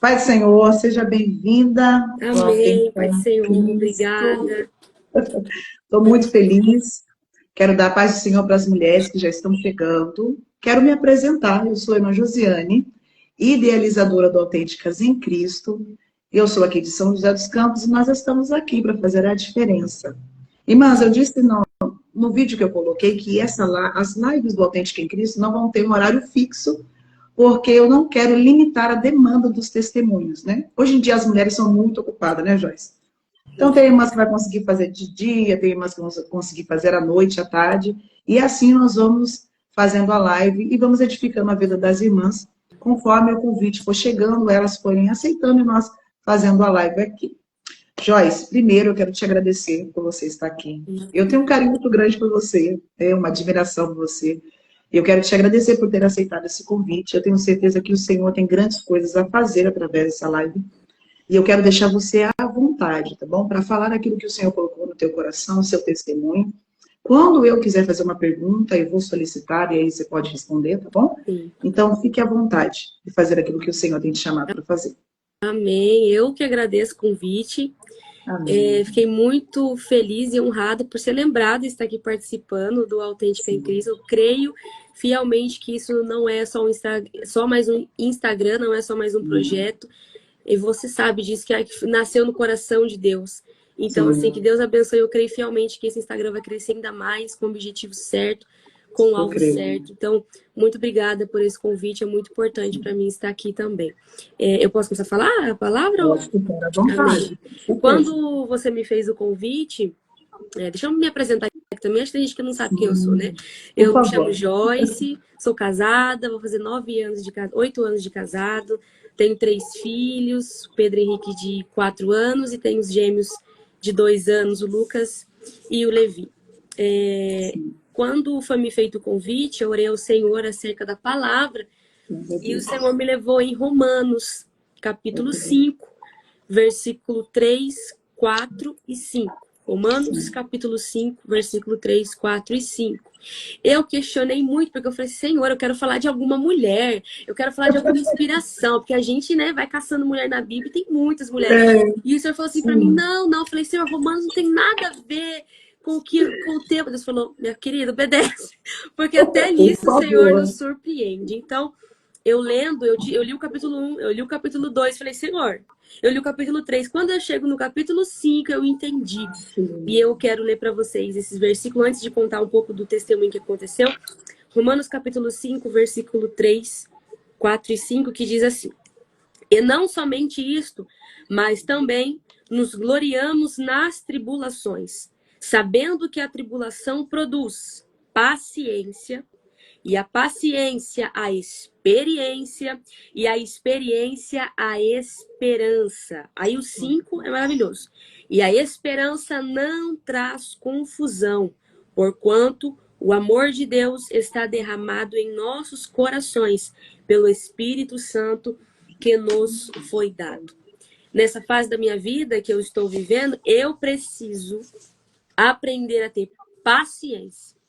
Pai do Senhor, seja bem-vinda. Amém, Pai do Senhor, obrigada. Estou muito feliz. Quero dar a paz do Senhor para as mulheres que já estão chegando. Quero me apresentar. Eu sou a irmã Josiane, idealizadora do Autênticas em Cristo. Eu sou aqui de São José dos Campos e nós estamos aqui para fazer a diferença. Irmãs, eu disse no vídeo que eu coloquei que as lives do Autêntica em Cristo não vão ter um horário fixo, porque eu não quero limitar a demanda dos testemunhos, né? Hoje em dia as mulheres são muito ocupadas, né, Joyce? Então tem umas que vai conseguir fazer de dia, tem umas que vão conseguir fazer à noite, à tarde, e assim nós vamos fazendo a live e vamos edificando a vida das irmãs, conforme o convite for chegando, elas forem aceitando e nós fazendo a live aqui. Joyce, primeiro eu quero te agradecer por você estar aqui. Eu tenho um carinho muito grande por você, uma admiração por você. Eu quero te agradecer por ter aceitado esse convite. Eu tenho certeza que o Senhor tem grandes coisas a fazer através dessa live. E eu quero deixar você à vontade, tá bom? Para falar aquilo que o Senhor colocou no teu coração, o seu testemunho. Quando eu quiser fazer uma pergunta, eu vou solicitar e aí você pode responder, tá bom? Sim. Então, fique à vontade de fazer aquilo que o Senhor tem te chamado para fazer. Amém. Eu que agradeço o convite. Fiquei muito feliz e honrada por ser lembrada de estar aqui participando do Autêntica em Cristo. Eu creio fielmente que isso não é só mais um Instagram, não é só mais um projeto. E você sabe disso, que nasceu no coração de Deus. Então, assim, que Deus abençoe. Eu creio fielmente que esse Instagram vai crescer ainda mais, com o objetivo certo, com o alvo certo. Então, muito obrigada por esse convite. É muito importante para mim estar aqui também. Eu posso começar a falar a palavra? Pode ficar à vontade. Quando você me fez o convite, deixa eu me apresentar aqui também. Acho que tem gente que não sabe quem eu sou, né? Eu me chamo Joyce, sou casada, vou fazer 8 anos de casado. Tenho 3 filhos, Pedro Henrique de 4 anos e tenho os gêmeos de 2 anos, o Lucas e o Levi. Quando foi me feito o convite, eu orei ao Senhor acerca da palavra e o Senhor me levou em Romanos, capítulo 5, versículo 3, 4 e 5. Romanos, capítulo 5, versículo 3, 4 e 5. Eu questionei muito, porque eu falei, Senhor, eu quero falar de alguma mulher, eu quero falar de alguma inspiração, porque a gente, né, vai caçando mulher na Bíblia e tem muitas mulheres. E o Senhor falou assim para mim, não. Eu falei, Senhor, Romanos não tem nada a ver com o tempo. Deus falou, minha querida, obedece, porque até nisso o Senhor nos surpreende. Então, eu li o capítulo 1, eu li o capítulo 2, falei, Senhor, eu li o capítulo 3. Quando eu chego no capítulo 5, eu entendi. E eu quero ler para vocês esses versículos, antes de contar um pouco do testemunho que aconteceu. Romanos capítulo 5, versículo 3, 4 e 5, que diz assim: E não somente isto, mas também nos gloriamos nas tribulações, sabendo que a tribulação produz paciência, e a paciência, a experiência, e a experiência, a esperança. Aí o 5 é maravilhoso. E a esperança não traz confusão, porquanto o amor de Deus está derramado em nossos corações pelo Espírito Santo que nos foi dado. Nessa fase da minha vida que eu estou vivendo, eu preciso aprender a ter paciência.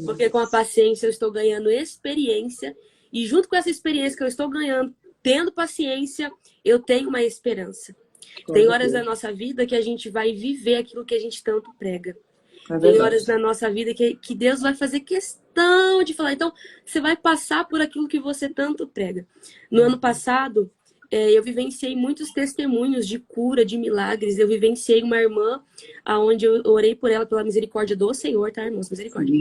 Porque com a paciência eu estou ganhando experiência. E junto com essa experiência que eu estou ganhando, tendo paciência, eu tenho uma esperança. Tem horas da nossa vida que a gente vai viver aquilo que a gente tanto prega. Tem horas na nossa vida que Deus vai fazer questão de falar. Então, você vai passar por aquilo que você tanto prega. No ano passado, eu vivenciei muitos testemunhos de cura, de milagres. Eu vivenciei uma irmã, onde eu orei por ela pela misericórdia do Senhor, tá, irmãos? Misericórdia.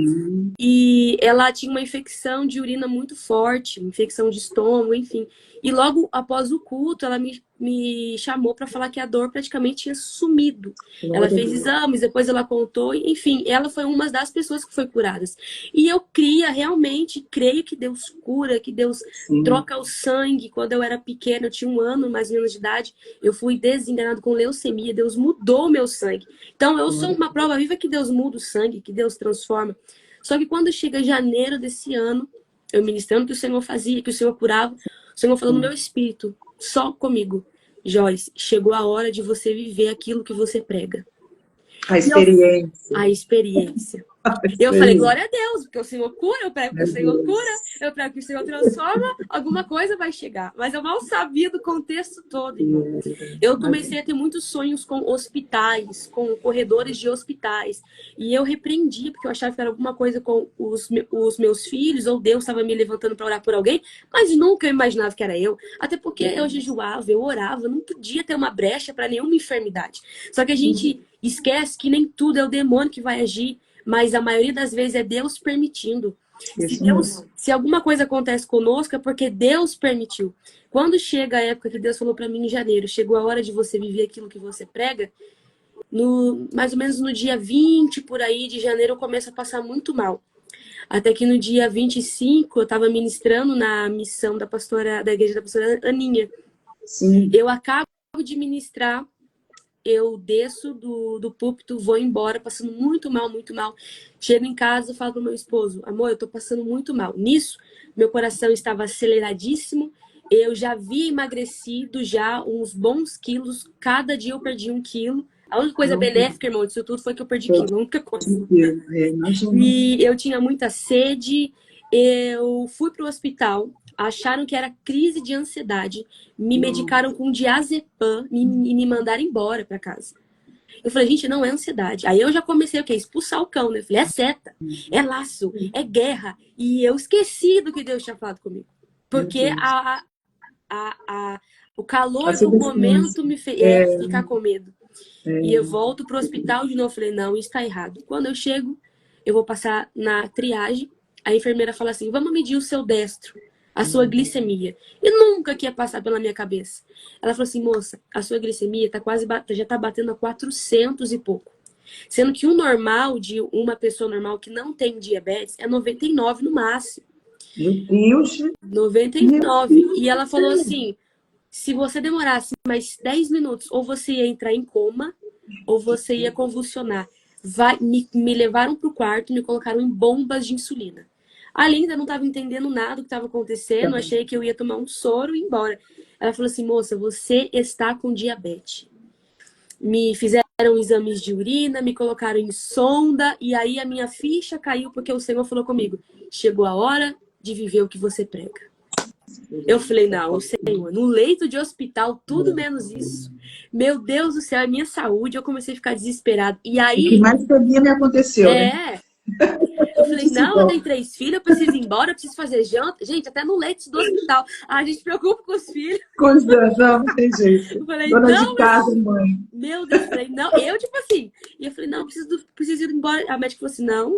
E ela tinha uma infecção de urina muito forte, infecção de estômago, enfim. E logo após o culto, ela me chamou para falar que a dor praticamente tinha sumido. Ela fez exames, depois ela contou, enfim, ela foi uma das pessoas que foi curadas. E eu realmente creio que Deus cura, que Deus troca o sangue. Quando eu era pequena, eu tinha 1 ano mais ou menos de idade, eu fui desenganado com leucemia, Deus mudou o meu sangue. Então eu sou uma prova viva que Deus muda o sangue, que Deus transforma. Só que quando chega janeiro desse ano, eu ministrando que o Senhor fazia, que o Senhor curava, o Senhor falou no meu espírito, só comigo: Joyce, chegou a hora de você viver aquilo que você prega. A experiência. A experiência. Eu Isso falei, aí. glória a Deus, porque o Senhor cura, eu prego que o Meu Senhor cura, Deus. eu prego que o Senhor transforma, alguma coisa vai chegar. Mas eu mal sabia do contexto todo, irmão. Eu comecei a ter muitos sonhos com hospitais, com corredores de hospitais. E eu repreendia, porque eu achava que era alguma coisa com os meus filhos, ou Deus estava me levantando para orar por alguém, mas nunca eu imaginava que era eu. Até porque eu jejuava, eu orava, não podia ter uma brecha para nenhuma enfermidade. Só que a gente esquece que nem tudo é o demônio que vai agir, mas a maioria das vezes é Deus permitindo. Isso mesmo. Se alguma coisa acontece conosco é porque Deus permitiu. Quando chega a época que Deus falou para mim em janeiro, chegou a hora de você viver aquilo que você prega, mais ou menos no dia 20 por aí de janeiro eu começo a passar muito mal. Até que no dia 25 eu estava ministrando na missão da igreja da pastora Aninha. Sim. Eu acabo de ministrar, eu desço do púlpito, vou embora, passando muito mal, muito mal. Chego em casa e falo pro meu esposo, amor, eu tô passando muito mal. Nisso, meu coração estava aceleradíssimo, eu já havia emagrecido já uns bons quilos, cada dia eu perdi 1 quilo. A única coisa Meu Deus. benéfica, irmão, disso tudo foi que eu perdi Meu quilo, a única coisa. Deus. Imagina. E eu tinha muita sede, eu fui pro hospital, acharam que era crise de ansiedade, me medicaram com diazepam e me mandaram embora para casa. Eu falei, gente, não é ansiedade. Aí eu já comecei o quê? Expulsar o cão, né? Eu falei, é seta, é laço, é guerra. E eu esqueci do que Deus tinha falado comigo. Meu Porque Deus. o calor A do circunstância. momento me fez É, ficar com medo. E eu volto pro hospital de novo. Eu falei, não, isso tá errado. Quando eu chego, eu vou passar na triagem. A enfermeira fala assim, vamos medir o seu destro, a sua glicemia. E nunca que ia passar pela minha cabeça. Ela falou assim, moça, a sua glicemia tá já tá batendo a 400 e pouco. Sendo que o normal de uma pessoa normal que não tem diabetes é 99 no máximo. meu Deus. Meu 99. Deus E ela do falou céu. assim, se você demorasse mais 10 minutos, ou você ia entrar em coma, ou você ia convulsionar. Me levaram para o quarto, me colocaram em bombas de insulina. Ali ainda não estava entendendo nada do que estava acontecendo, achei que eu ia tomar um soro e ir embora. Ela falou assim, moça, você está com diabetes. Me fizeram exames de urina, me colocaram em sonda, e aí a minha ficha caiu porque o Senhor falou comigo, chegou a hora de viver o que você prega. Eu falei, não, Senhor, no leito de hospital, tudo menos isso. Meu Deus do céu, é minha saúde. Eu comecei a ficar desesperado. E O que aí, mais sabia me aconteceu, né? eu A falei, gente se não, eu tenho volta. 3 filhos, eu preciso ir embora, eu preciso fazer janta. Gente, até no leito do hospital. A gente se preocupa com os filhos. Coisa, não tem Eu jeito. falei, Dona de não, casa, mãe. meu Deus, eu falei, não, eu tipo assim. E eu falei, não, preciso ir embora. A médica falou assim, não,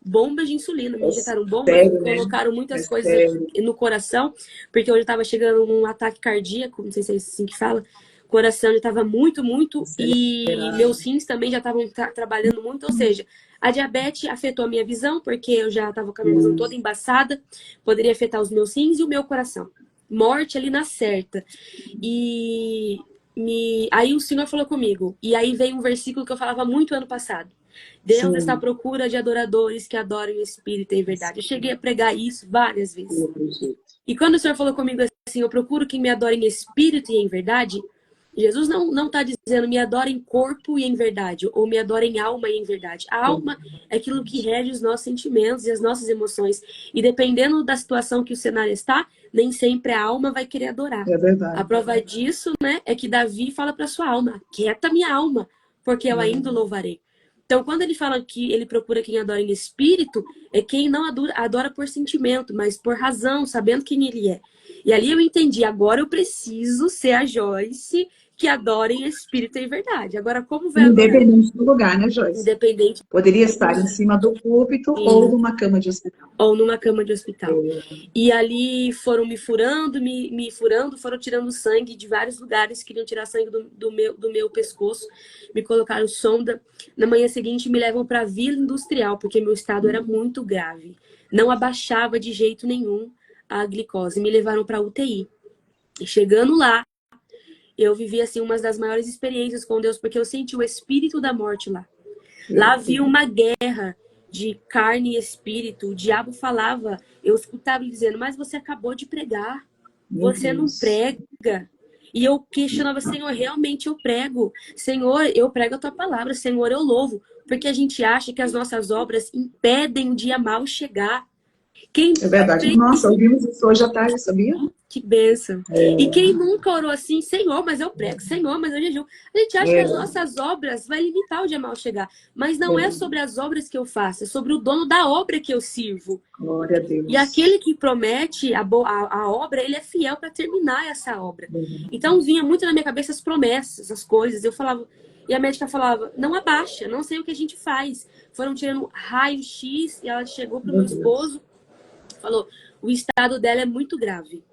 bombas de insulina. Me É injetaram bombas, me sério, né? colocaram É muitas coisas sério. no coração, porque eu já estava chegando num ataque cardíaco, não sei se é assim que fala. O coração já estava muito, muito, e meus rins também já estavam trabalhando muito, ou seja, a diabetes afetou a minha visão, porque eu já estava com a minha visão toda embaçada, poderia afetar os meus rins e o meu coração. Morte ali na certa. E aí o Senhor falou comigo, e aí veio um versículo que eu falava muito ano passado. Deus está à Sim, procura de adoradores que adorem o Espírito em verdade. Eu cheguei a pregar isso várias vezes. eu acredito. E quando o Senhor falou comigo assim, eu procuro quem me adore em espírito e em verdade, Jesus não está dizendo me adore em corpo e em verdade, ou me adore em alma e em verdade. A alma é aquilo que rege os nossos sentimentos e as nossas emoções. E dependendo da situação que o cenário está, nem sempre a alma vai querer adorar. É A verdade. prova disso, né, é que Davi fala para sua alma, quieta minha alma, porque eu ainda o louvarei. Então, quando ele fala que ele procura quem adora em espírito, é quem não adora por sentimento, mas por razão, sabendo quem ele é. E ali eu entendi, agora eu preciso ser a Joyce que adora em espírito e em verdade. Agora, como vai adorar? Independente do lugar, né, Joyce? Independente Poderia estar em cima do púlpito ou de numa cama de hospital. ou numa cama de hospital. É, E ali foram me furando, me furando, foram tirando sangue de vários lugares, queriam tirar sangue do meu pescoço, me colocaram sonda. Na manhã seguinte me levam para a Vila Industrial, porque meu estado era muito grave. Não abaixava de jeito nenhum a glicose. Me levaram para a UTI. E chegando lá, eu vivi assim uma das maiores experiências com Deus, porque eu senti o espírito da morte lá. Lá havia uma guerra de carne e espírito. O diabo falava, eu escutava ele dizendo, mas você acabou de pregar, meu você não Deus. prega. E eu questionava, Senhor, realmente eu prego. Senhor, eu prego a tua palavra. Senhor, eu louvo. Porque a gente acha que as nossas obras impedem o dia mal chegar. Quem É verdade. Nossa, ouvimos isso hoje à tarde, sabia? Que bênção. E É, quem nunca orou assim, Senhor, mas eu prego, Senhor, mas eu jejum. A gente acha que as é, nossas obras vai limitar o dia mal chegar. Mas não é é. sobre as obras que eu faço, é sobre o dono da obra que eu sirvo. Glória a E Deus. aquele que promete a obra, ele é fiel para terminar essa obra. Então vinha muito na minha cabeça as promessas, as coisas. Eu falava, e a médica falava, não abaixa, não sei o que a gente faz. Foram tirando raio-x e ela chegou para o Meu meu Deus. esposo, falou, o estado dela é muito grave.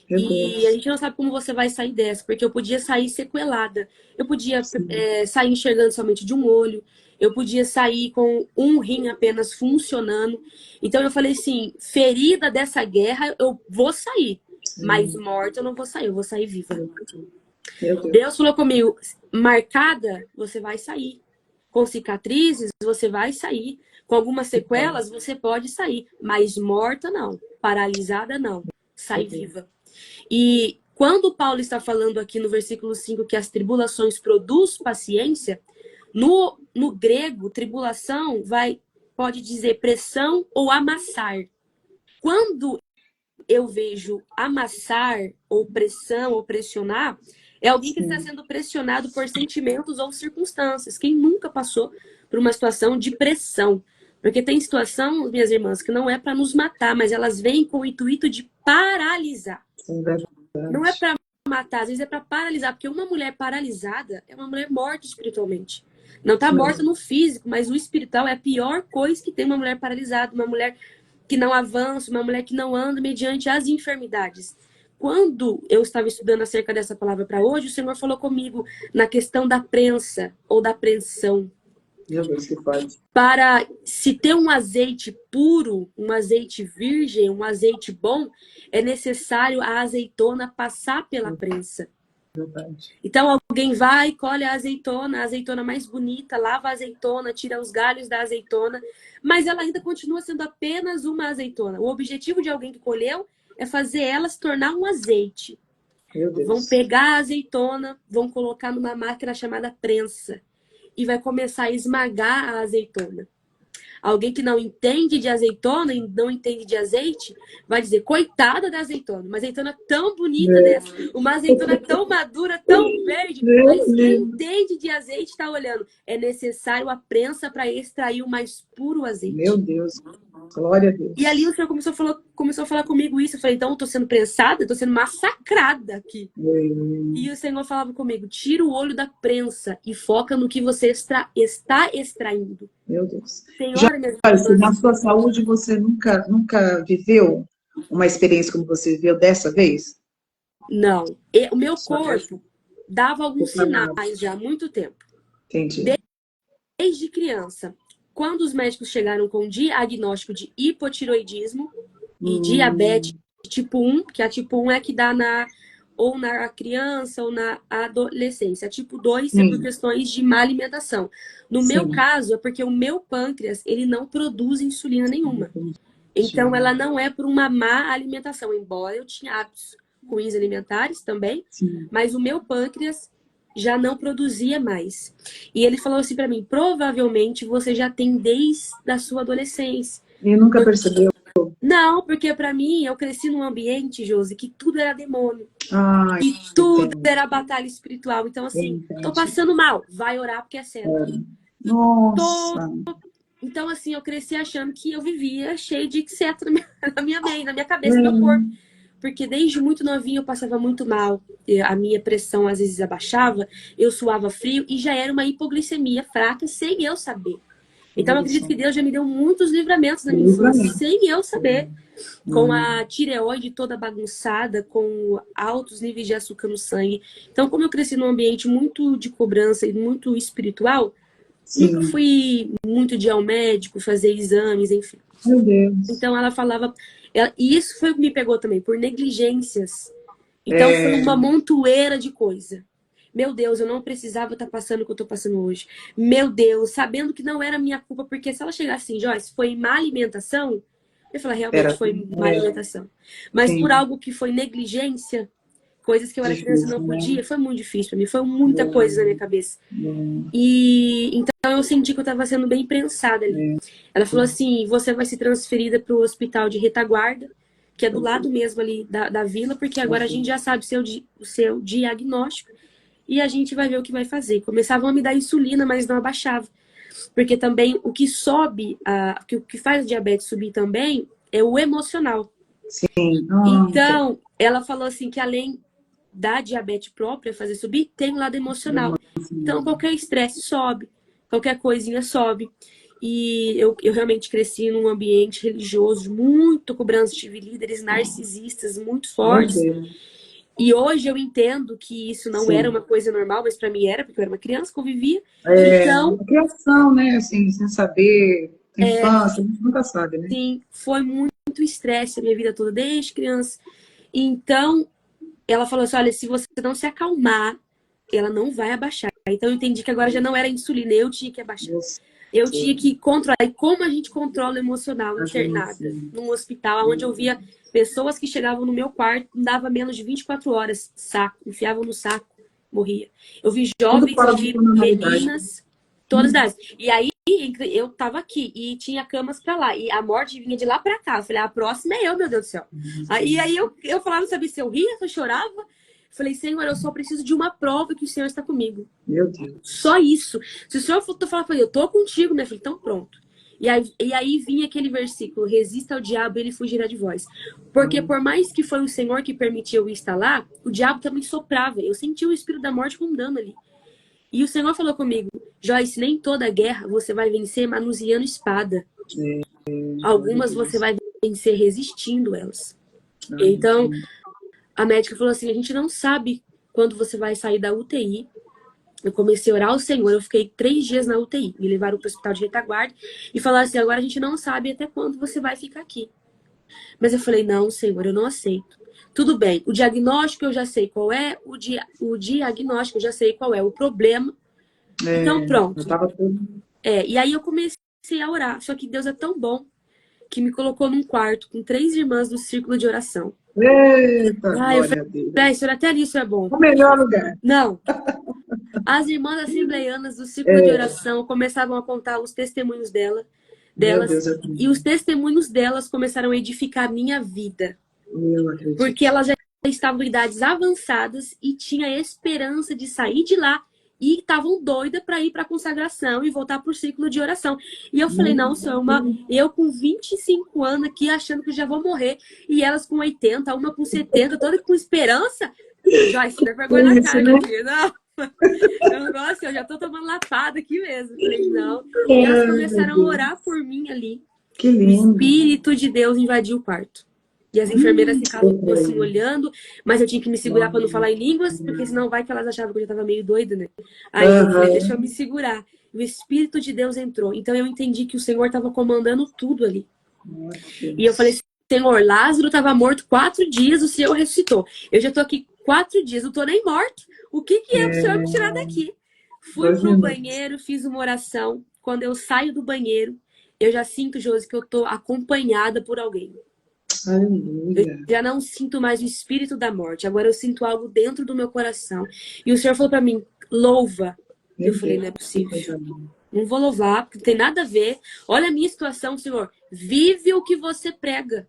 Meu E a Deus. gente não sabe como você vai sair dessa, porque eu podia sair sequelada. Eu podia Sim. sair enxergando somente de um olho. Eu podia sair com um rim apenas funcionando. Então eu falei assim, ferida dessa guerra, eu vou sair. Mas Sim. morta eu não vou sair, eu vou sair viva. Meu Deus Deus. falou comigo, marcada, você vai sair. Com cicatrizes, você vai sair. Com algumas Que bom. sequelas, você pode sair. Mas morta, não. Paralisada, não. Meu Sai Deus. viva. E quando Paulo está falando aqui no versículo 5 que as tribulações produzem paciência, no grego, tribulação pode dizer pressão ou amassar. Quando eu vejo amassar, ou pressão, ou pressionar, é alguém que está Sim. sendo pressionado por sentimentos ou circunstâncias. Quem nunca passou por uma situação de pressão? Porque tem situação, minhas irmãs, que não é para nos matar, mas elas vêm com o intuito de paralisar. Sim, Não é verdade. para matar, às vezes é para paralisar, porque uma mulher paralisada é uma mulher morta espiritualmente. Não está morta no físico, mas o espiritual é a pior coisa que tem uma mulher paralisada, uma mulher que não avança, uma mulher que não anda mediante as enfermidades. Quando eu estava estudando acerca dessa palavra para hoje, o Senhor falou comigo na questão da prensa ou da apreensão. Meu Deus, que pode. Para se ter um azeite puro, um azeite virgem, um azeite bom, é necessário a azeitona passar pela prensa. Verdade. Então alguém vai, colhe a azeitona mais bonita, lava a azeitona, tira os galhos da azeitona, mas ela ainda continua sendo apenas uma azeitona. O objetivo de alguém que colheu é fazer ela se tornar um azeite. Meu Vão Deus. pegar a azeitona, vão colocar numa máquina chamada prensa e vai começar a esmagar a azeitona. Alguém que não entende de azeitona e não entende de azeite vai dizer, coitada da azeitona, uma azeitona tão bonita Meu, dessa, uma azeitona tão madura, tão verde, Deus mas quem livre. entende de azeite está olhando. É necessário a prensa para extrair o mais puro Meu azeite. Deus. Glória a E ali o Deus. Senhor começou a falar comigo isso. Eu falei, então eu tô sendo prensada, eu tô sendo massacrada aqui. E o Senhor falava comigo, tira o olho da prensa e foca no que você está extraindo. Meu Deus. Senhora, minhas Joyce, na irmãs, sua saúde, você nunca viveu uma experiência como você viveu dessa vez? não. O meu Só essa corpo dava alguns palavra. sinais já há muito tempo. Entendi. Desde criança. Quando os médicos chegaram com o diagnóstico de hipotiroidismo e diabetes Hum, tipo 1, que a tipo 1 é que dá ou na criança ou na adolescência. A tipo 2 é por sim, questões de má alimentação. No meu sim. caso, é porque o meu pâncreas, ele não produz insulina nenhuma. Então, Entendi. ela não é por uma má alimentação, embora eu tinha hábitos ruins alimentares também, Sim. mas o meu pâncreas já não produzia mais. E ele falou assim para mim: provavelmente você já tem desde a sua adolescência. E nunca percebeu? Não, porque para mim eu cresci num ambiente, Josi, que tudo era demônio, Ah, e tudo entendo. era batalha espiritual. Então, assim, tô Entendi. passando mal, vai orar porque é cetro. Tô... Nossa. Então, assim, eu cresci achando que eu vivia cheio de cetro na minha mente, na minha cabeça, no meu corpo. Hum, Porque desde muito novinho eu passava muito mal. A minha pressão às vezes abaixava, eu suava frio e já era uma hipoglicemia fraca sem eu saber. Então eu olha acredito só. que Deus já me deu muitos livramentos na minha infância Livramento. sem eu saber. Com Hum, a tireoide toda bagunçada, com altos níveis de açúcar no sangue. Então, como eu cresci num ambiente muito de cobrança e muito espiritual, nunca sim. fui muito de ir ao médico, fazer exames, enfim. Meu Deus. Então ela falava. E isso foi o que me pegou também, por negligências. Então foi É, uma montoeira de coisa. Meu Deus, eu não precisava estar passando o que eu estou passando hoje. Meu Deus, sabendo que não era minha culpa, porque se ela chegasse assim, Joyce, foi má alimentação, eu ia falar, realmente era, foi má alimentação. Mas por sim. algo que foi negligência, Coisas que eu era criança e não podia. Foi muito difícil pra mim. Foi muita coisa na minha cabeça. E então eu senti que eu estava sendo bem prensada ali. Ela falou assim: você vai ser transferida para o hospital de retaguarda, que é do lado mesmo ali da vila, porque agora a gente já sabe o seu diagnóstico e a gente vai ver o que vai fazer. Começavam a me dar insulina, mas não abaixava. Porque também o que sobe, o que faz a diabetes subir também é o emocional. Sim. Então, ela falou assim que além da diabetes própria fazer subir, tem o lado emocional. Então, qualquer estresse sobe, qualquer coisinha sobe. E eu realmente cresci num ambiente religioso muito cobrança, tive líderes narcisistas muito fortes. E hoje eu entendo que isso não era uma coisa normal, mas para mim era, porque eu era uma criança, convivia. Então, uma criação, né? Assim, sem saber, infância, a gente nunca sabe, né? Sim, foi muito estresse a minha vida toda, desde criança. Então, ela falou assim, olha, se você não se acalmar, ela não vai abaixar. Então, eu entendi que agora já não era insulina, eu tinha que abaixar. Eu tinha que controlar. E como a gente controla o emocional internada num hospital, onde eu via pessoas que chegavam no meu quarto, não dava menos de 24 horas, saco, enfiavam no saco, morria. Eu vi jovens, eu vi meninas, todas das. E aí, eu tava aqui e tinha camas pra lá. E a morte vinha de lá pra cá. Eu falei, a próxima é eu, meu Deus do céu. Aí eu falava, não sabia se eu ria, se eu chorava. Falei, Senhor, eu só preciso de uma prova que o Senhor está comigo. Meu Deus. Só isso. Se o Senhor falar pra mim, eu tô contigo, né? Falei, então pronto. E aí vinha aquele versículo, resista ao diabo e ele fugirá de vós. Porque por mais que foi o Senhor que permitiu eu estar lá, o diabo também soprava. Eu senti o espírito da morte rondando ali. E o Senhor falou comigo, Joyce, nem toda guerra você vai vencer manuseando espada. Algumas você vai vencer resistindo elas. Então, a médica falou assim, a gente não sabe quando você vai sair da UTI. Eu comecei a orar ao Senhor, eu fiquei 3 dias na UTI. Me levaram para o hospital de retaguarda e falaram assim, agora a gente não sabe até quando você vai ficar aqui. Mas eu falei, não, Senhor, eu não aceito. Tudo bem, o diagnóstico eu já sei qual é, o diagnóstico eu já sei qual é, o problema. Então, pronto. E aí eu comecei a orar. Só que Deus é tão bom que me colocou num quarto com 3 irmãs do círculo de oração. Eita, eu falei, Senhor, até isso é bom. O melhor lugar. Não. As irmãs assembleianas do círculo de oração começavam a contar os testemunhos delas. E os testemunhos delas começaram a edificar a minha vida. Porque elas já estavam em idades avançadas e tinha esperança de sair de lá e estavam doidas para ir para a consagração e voltar para o ciclo de oração. E eu falei, não, Senhor, eu com 25 anos aqui achando que já vou morrer, e elas com 80, uma com 70, toda com esperança. Joyce, não é vergonha na cara, minha filha, não. Eu gosto, eu já tô tomando lapada aqui mesmo. Eu falei, não. E elas começaram a orar por mim ali. Que lindo. O Espírito de Deus invadiu o quarto. E as enfermeiras ficavam assim olhando, mas eu tinha que me segurar para não falar em línguas, porque senão vai que elas achavam que eu já estava meio doida, né? Aí eu falei, deixa eu me segurar. E o Espírito de Deus entrou. Então eu entendi que o Senhor estava comandando tudo ali. E eu falei, Senhor, Lázaro estava morto 4 dias, o Senhor ressuscitou. Eu já estou aqui 4 dias, não estou nem morto. O que é o Senhor me tirar daqui? Fui pro banheiro, fiz uma oração. Quando eu saio do banheiro, eu já sinto, Josi, que eu estou acompanhada por alguém. Aleluia. Eu já não sinto mais o espírito da morte. Agora eu sinto algo dentro do meu coração. E o Senhor falou para mim, louva. Eu falei, não é possível. Não vou louvar, porque não tem nada a ver. Olha a minha situação, Senhor. Vive o que você prega.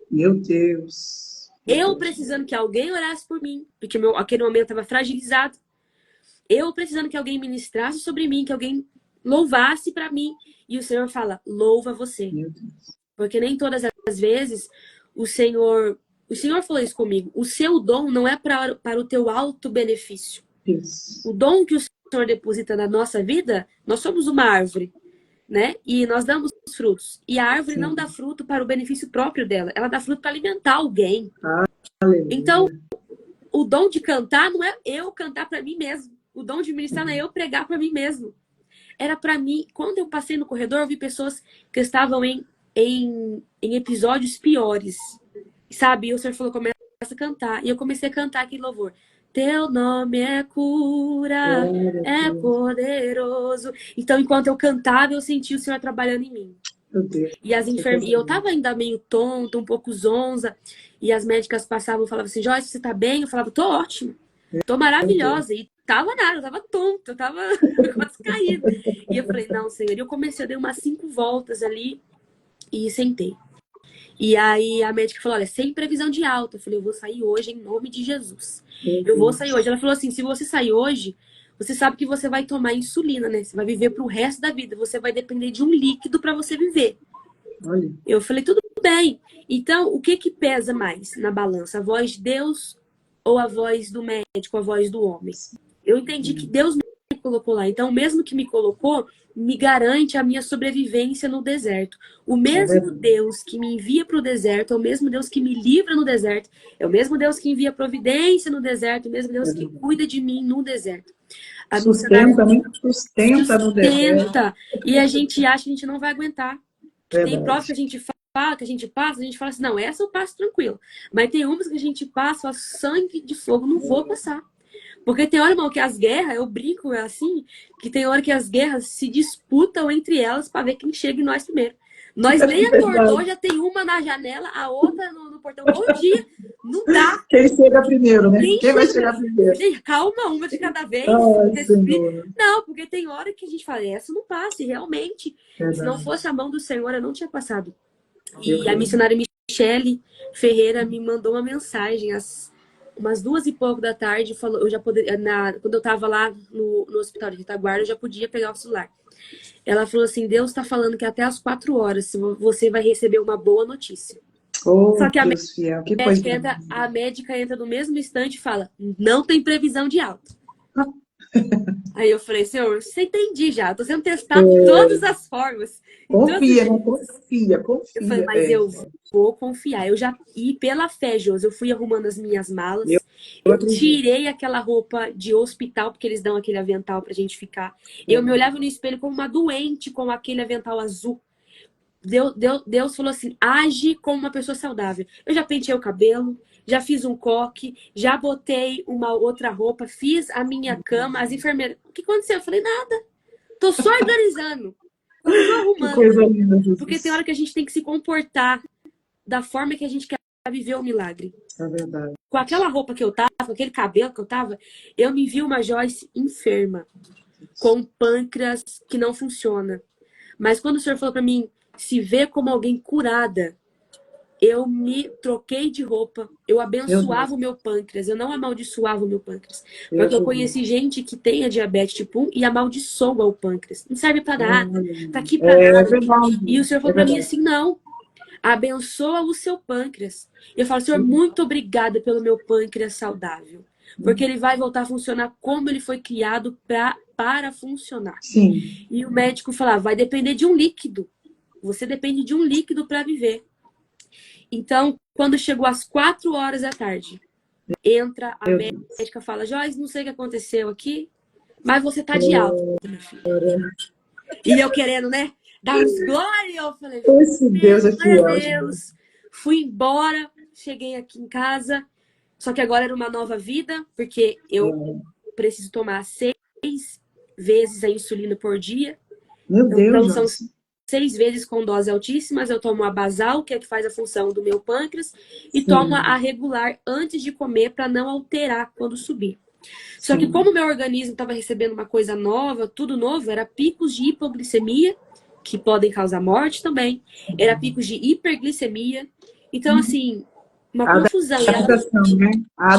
Meu Deus. Eu precisando que alguém orasse por mim, porque aquele momento estava fragilizado. Eu precisando que alguém ministrasse sobre mim, que alguém louvasse para mim. E o Senhor fala, louva você. Porque nem todas as vezes o Senhor falou isso comigo. O seu dom não é para o teu alto benefício. Isso. O dom que o Senhor deposita na nossa vida, nós somos uma árvore, né? E nós damos frutos. E a árvore não dá fruto para o benefício próprio dela. Ela dá fruto para alimentar alguém. Então, o dom de cantar não é eu cantar para mim mesmo. O dom de ministrar não é eu pregar para mim mesmo. Era para mim. Quando eu passei no corredor, eu vi pessoas que estavam em episódios piores. Sabe? E o Senhor falou, começa a cantar. E eu comecei a cantar aquele louvor. Teu nome é cura, é poderoso. Então, enquanto eu cantava, eu senti o Senhor trabalhando em mim. Meu Deus. E as enfermeiras, eu tava ainda meio tonta, um pouco zonza, e as médicas passavam e falavam assim, Joyce, você tá bem? Eu falava, tô ótima, tô maravilhosa. E tava nada, eu tava tonta, eu tava quase caindo. E eu falei, não, senhor. E eu comecei, eu dei umas 5 voltas ali e sentei. E aí a médica falou, olha, sem previsão de alta. Eu falei, eu vou sair hoje em nome de Jesus. Eu vou sair hoje. Ela falou assim, se você sair hoje, você sabe que você vai tomar insulina, né? Você vai viver pro resto da vida. Você vai depender de um líquido para você viver. Olha. Eu falei, tudo bem. Então, o que que pesa mais na balança? A voz de Deus ou a voz do médico, a voz do homem? Eu entendi que Deus me colocou lá. Então, o mesmo que me colocou, me garante a minha sobrevivência no deserto. O mesmo Deus que me envia para o deserto é o mesmo Deus que me livra no deserto. É o mesmo Deus que envia providência no deserto. É o mesmo Deus que cuida de mim no deserto. A Sustenta, né? Sustenta no deserto. E a gente acha que a gente não vai aguentar. Tem provas que a gente fala, que a gente passa, a gente fala assim, não, essa eu passo tranquilo. Mas tem umas que a gente passa, ó, sangue de fogo, não vou passar. Porque tem hora, irmão, que as guerras, eu brinco assim, que tem hora que as guerras se disputam entre elas para ver quem chega em nós primeiro. Nós nem acordou, já tem uma na janela, a outra no portão. Bom dia, não dá. Quem chega primeiro, né? Quem vai chegar primeiro? Gente, calma, uma de cada vez. Não, porque tem hora que a gente fala, essa não passa, e realmente, se não fosse a mão do Senhor, eu não tinha passado. E a missionária Michele Ferreira me mandou uma mensagem às umas 2 e pouco da tarde, falou, eu já poderia, quando eu tava lá no hospital de Retaguarda, eu já podia pegar o celular. Ela falou assim, Deus está falando que até às 4 horas você vai receber uma boa notícia. Só que a médica entra no mesmo instante e fala, não tem previsão de alta. Aí eu falei, senhor, você entendi já, eu tô sendo testado de todas as formas. Confia, não confia. Eu falei, mas eu vou confiar. Eu já, e pela fé, Josi, eu fui arrumando as minhas malas. Eu tirei aquela roupa de hospital, porque eles dão aquele avental pra gente ficar. Eu me olhava no espelho como uma doente com aquele avental azul. Deus falou assim, age como uma pessoa saudável. Eu já penteei o cabelo, já fiz um coque, já botei uma outra roupa, fiz a minha cama, as enfermeiras. O que aconteceu? Eu falei, nada. Tô só organizando. Tô só arrumando. Que coisa linda, Jesus. Porque tem hora que a gente tem que se comportar da forma que a gente quer viver o milagre. É verdade. Com aquela roupa que eu tava, com aquele cabelo que eu tava, eu me vi uma Joyce enferma, com um pâncreas que não funciona. Mas quando o Senhor falou pra mim, se vê como alguém curada, eu me troquei de roupa, eu abençoava o meu pâncreas, eu não amaldiçoava o meu pâncreas. Porque eu conheci gente que tem a diabetes tipo 1 e amaldiçoa o pâncreas. Não serve pra nada, tá aqui pra nada. E o Senhor falou pra mim assim, não, abençoa o seu pâncreas. E eu falo, Senhor, muito obrigada pelo meu pâncreas saudável. Porque ele vai voltar a funcionar como ele foi criado para funcionar. Sim. E o médico falava, vai depender de um líquido. Você depende de um líquido para viver. Então, quando chegou às 4 horas da tarde, entra a médica e fala, Joyce, não sei o que aconteceu aqui, mas você tá de alta, minha filha. E eu querendo, né, dar uns glória, eu falei, meu Deus. Fui embora, cheguei aqui em casa, só que agora era uma nova vida, porque eu preciso tomar 6 vezes a insulina por dia. Meu Deus, então, são 6 vezes com doses altíssimas. Eu tomo a basal, que é que faz a função do meu pâncreas, e tomo a regular antes de comer para não alterar quando subir. Só que como meu organismo estava recebendo uma coisa nova, tudo novo, era picos de hipoglicemia, que podem causar morte também, era picos de hiperglicemia. Então, assim, uma confusão. Adaptação, né? A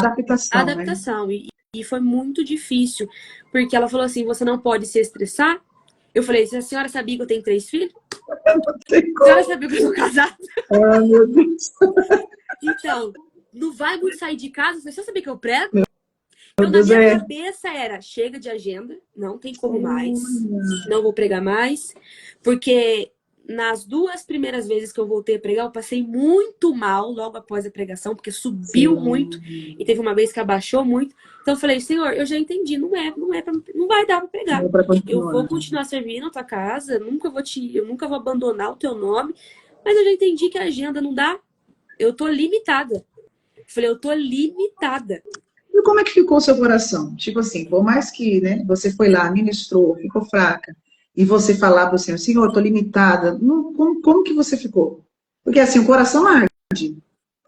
adaptação. Né? E foi muito difícil, porque ela falou assim, você não pode se estressar. Eu falei, se a senhora sabia que eu tenho 3 filhos? A senhora sabia que eu sou casada? Ah, meu Deus. Então, não vai muito sair de casa, você sabia que eu prego? Então, na minha cabeça era, chega de agenda, não tem como mais, não vou pregar mais, porque nas 2 primeiras vezes que eu voltei a pregar, eu passei muito mal logo após a pregação, porque subiu muito, e teve uma vez que abaixou muito. Então eu falei, Senhor, eu já entendi, não vai dar para pregar. Eu vou continuar servindo a tua casa, eu nunca vou abandonar o teu nome, mas eu já entendi que a agenda não dá, eu tô limitada. Eu falei, eu tô limitada. E como é que ficou o seu coração? Tipo assim, por mais que, né, você foi lá, ministrou, ficou fraca, e você falar para o Senhor, Senhor, eu estou limitada, como que você ficou? Porque assim, o coração arde.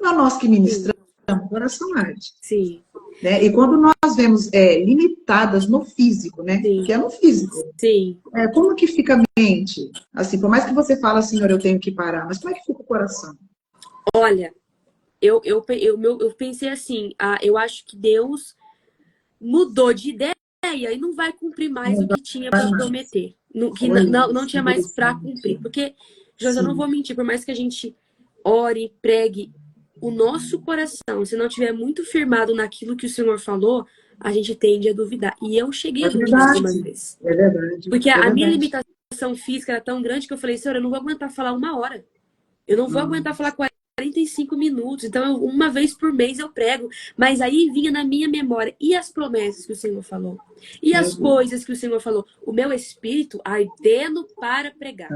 Não é nós que Sim, ministramos, o coração arde. sim, Né? E quando nós vemos limitadas no físico, né? sim, Porque é no físico. sim. Como que fica a mente? Assim, por mais que você fala, Senhor, eu tenho que parar, mas como é que fica o coração? Olha, eu pensei assim, eu acho que Deus mudou de ideia e não vai cumprir mais Não o que tinha vai para mais. prometer. Que Olha, não tinha mais para cumprir. interessante. Porque, José, eu não Sim, vou mentir, por mais que a gente ore, pregue, o nosso coração, se não tiver muito firmado naquilo que o Senhor falou, a gente tende a duvidar. E eu cheguei é a duvidar algumas verdade. vezes. É verdade. Porque É a minha verdade. limitação física era tão grande que eu falei, Senhor, eu não vou aguentar falar 1 hora. Eu não vou Hum, aguentar falar 45 minutos. Então, uma vez por mês eu prego. Mas aí vinha na minha memória. E as promessas que o Senhor falou? E meu as Deus. coisas que o Senhor falou? O meu espírito ardendo para pregar,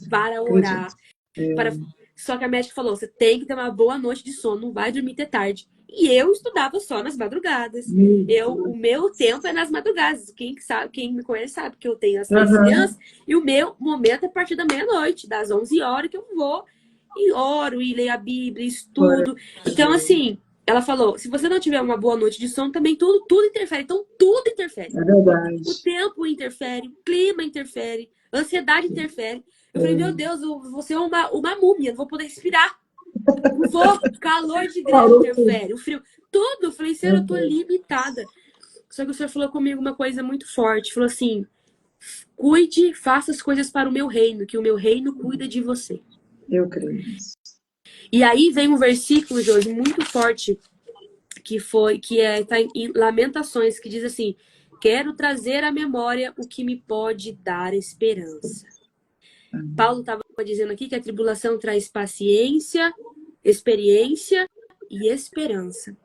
para orar. Acredito. É, Para... Só que a médica falou, você tem que ter uma boa noite de sono, não vai dormir até tarde. E eu estudava só nas madrugadas. meu O meu tempo é nas madrugadas. Quem sabe, quem me conhece sabe que eu tenho as 3 crianças. Aham. E o meu momento é a partir da meia-noite, das 11 horas que eu vou e oro e leio a Bíblia, Glória estudo. a Então, Deus. assim, ela falou, se você não tiver uma boa noite de sono, também tudo interfere. Então, tudo interfere. É verdade. O tempo interfere, o clima interfere, a ansiedade interfere. Eu falei, meu Deus, eu vou ser uma múmia, não vou poder respirar. Não vou, calor de greve Falou tudo. interfere, o frio, tudo. Eu falei, Senhor, eu tô limitada. Só que o Senhor falou comigo uma coisa muito forte. Falou assim, cuide, faça as coisas para o meu reino, que o meu reino cuida de você. Eu creio nisso. E aí vem um versículo, Josi, muito forte, tá em Lamentações, que diz assim, quero trazer à memória o que me pode dar esperança. Paulo estava dizendo aqui que a tribulação traz paciência, experiência e esperança.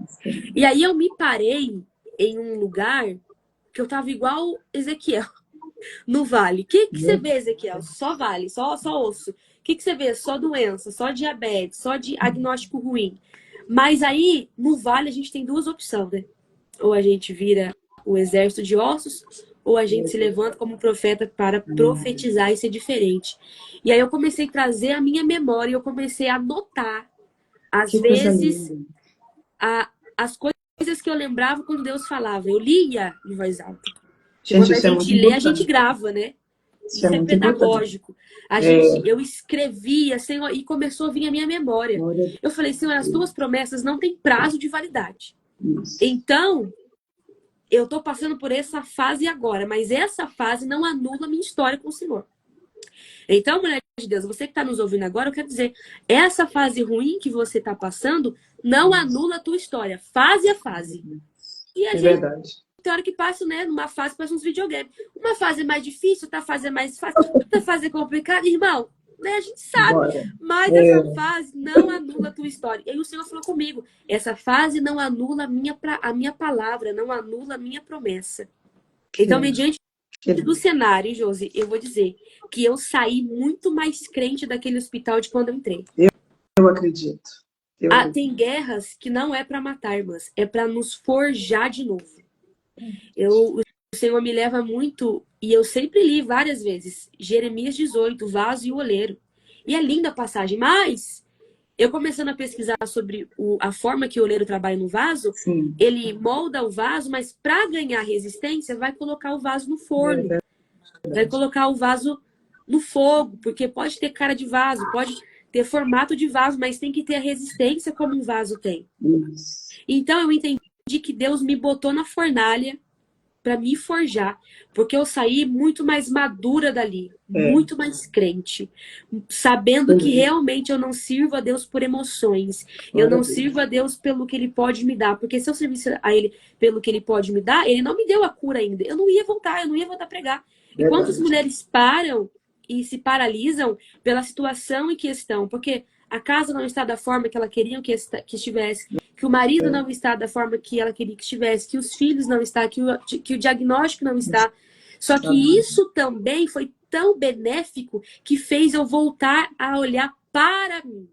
E aí eu me parei em um lugar que eu tava igual Ezequiel, no vale. O que você vê, Ezequiel? Só vale, só osso. O que você vê? Só doença, só diabetes, só diagnóstico ruim. Mas aí, no vale, a gente tem duas opções, né? Ou a gente vira o exército de ossos, ou a gente se levanta como profeta para profetizar e ser diferente. E aí eu comecei a trazer a minha memória e eu comecei a anotar, às Que coisa vezes, linda. as coisas que eu lembrava quando Deus falava. Eu lia em voz alta. Porque Gente, quando a isso é muito gente lê, a gente importante. grava, né? Isso é Isso é muito importante. pedagógico. É, Eu escrevia, Senhor, e começou a vir a minha memória. glória a Eu falei, Senhor, as tuas Deus. promessas não têm prazo de validade. Isso. Então, eu tô passando por essa fase agora, mas essa fase não anula a minha história com o Senhor. Então, mulher de Deus, você que está nos ouvindo agora, eu quero dizer, essa fase ruim que você está passando não anula a tua história, fase a fase. E a É gente verdade. tem hora que passa, né? Numa fase passa uns videogames. Uma fase é mais difícil, outra fase é mais fácil, outra fase é complicada. Irmão, né? A gente sabe. Bora. Mas essa fase não anula a tua história. E aí o Senhor falou comigo, essa fase não anula a minha palavra, não anula a minha promessa. Então, mediante do cenário, Josi, eu vou dizer que eu saí muito mais crente daquele hospital de quando eu entrei. Eu acredito. Tem guerras que não é para matar, irmãs, é para nos forjar de novo. O Senhor me leva muito, e eu sempre li várias vezes, Jeremias 18, o vaso e o oleiro. E é linda a passagem, mas eu começando a pesquisar sobre a forma que o oleiro trabalha no vaso, Sim. ele molda o vaso, mas para ganhar resistência, vai colocar o vaso no forno. Vai colocar o vaso no fogo, porque pode ter cara de vaso, pode ter formato de vaso, mas tem que ter a resistência como um vaso tem. Isso. Então eu entendi que Deus me botou na fornalha para me forjar, porque eu saí muito mais madura dali, muito mais crente, sabendo que realmente eu não sirvo a Deus por emoções, eu não sirvo a Deus pelo que Ele pode me dar, porque se eu servisse a Ele pelo que Ele pode me dar, Ele não me deu a cura ainda, eu não ia voltar a pregar. E quantas mulheres param e se paralisam pela situação em que estão, porque a casa não está da forma que ela queria que estivesse, que o marido não está da forma que ela queria que estivesse, que os filhos não estão, que o diagnóstico não está. Só que isso também foi tão benéfico que fez eu voltar a olhar para mim.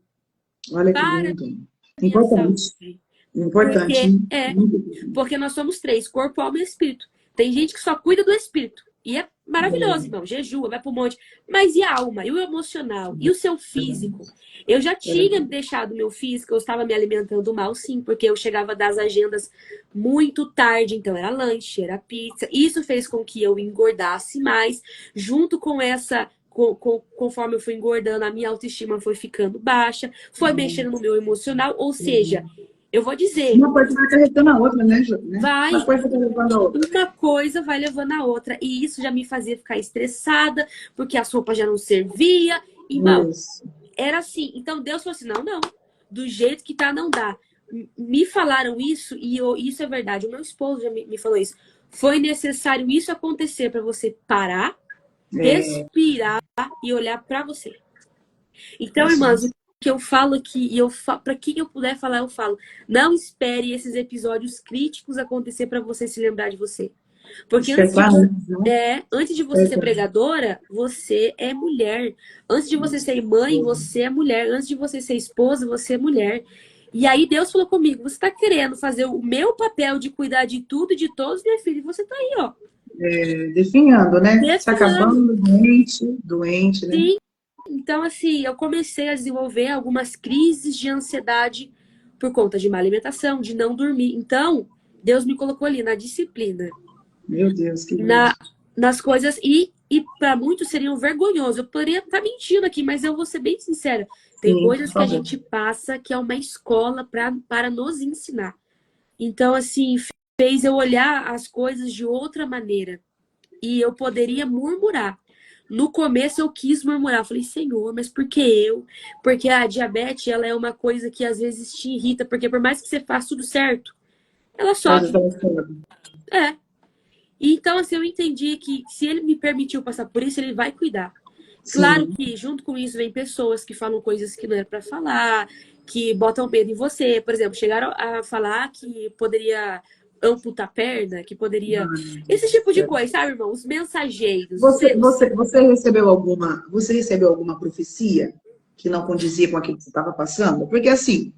Olha que lindo. Importante. Importante. Porque nós somos três, corpo, alma e espírito. Tem gente que só cuida do espírito. E é maravilhoso, irmão. Jejua, vai pro monte. Mas e a alma? E o emocional? E o seu físico? Eu já tinha deixado meu físico, eu estava me alimentando mal, sim, porque eu chegava das agendas muito tarde, então era lanche, era pizza. Isso fez com que eu engordasse mais, junto com essa. Conforme eu fui engordando, a minha autoestima foi ficando baixa, foi mexendo no meu emocional, ou seja, eu vou dizer, Uma coisa vai acarretando a outra, né, Ju? vai, Uma coisa vai levando a outra. uma coisa vai levando a outra. E isso já me fazia ficar estressada, porque as roupas já não serviam. Irmão, Isso. era assim. Então Deus falou assim: não, não. Do jeito que tá, não dá. Me falaram isso, e isso é verdade. O meu esposo já me falou isso. Foi necessário isso acontecer para você parar, respirar e olhar para você. Então, irmãos, o que eu falo aqui, e para quem eu puder falar, eu falo. Não espere esses episódios críticos acontecer para você se lembrar de você. Porque antes de você ser pregadora, você é mulher. Antes de você ser mãe, você é mulher. Antes de você ser esposa, você é mulher. E aí Deus falou comigo: você está querendo fazer o meu papel de cuidar de tudo e de todos, minha filha, e você está aí, ó. Definhando, né? Se acabando, doente, né? Sim. Então, assim, eu comecei a desenvolver algumas crises de ansiedade por conta de má alimentação, de não dormir. Então, Deus me colocou ali na disciplina. Meu Deus, que nas coisas, e para muitos seriam vergonhoso. Eu poderia estar mentindo aqui, mas eu vou ser bem sincera. Tem coisas que a gente passa que é uma escola para nos ensinar. Então, assim, fez eu olhar as coisas de outra maneira. E eu poderia murmurar. No começo eu quis murmurar. Eu falei: Senhor, mas por que eu? Porque a diabetes, ela é uma coisa que às vezes te irrita, porque por mais que você faça tudo certo, ela sofre. Então, assim, eu entendi que se ele me permitiu passar por isso, ele vai cuidar. Claro que junto com isso vem pessoas que falam coisas que não é para falar, que botam medo em você. Por exemplo, chegaram a falar que poderia amputar a perna, que poderia... Esse tipo de coisa, sabe, irmão? Os mensageiros. Você recebeu alguma profecia que não condizia com aquilo que você estava passando? Porque, assim,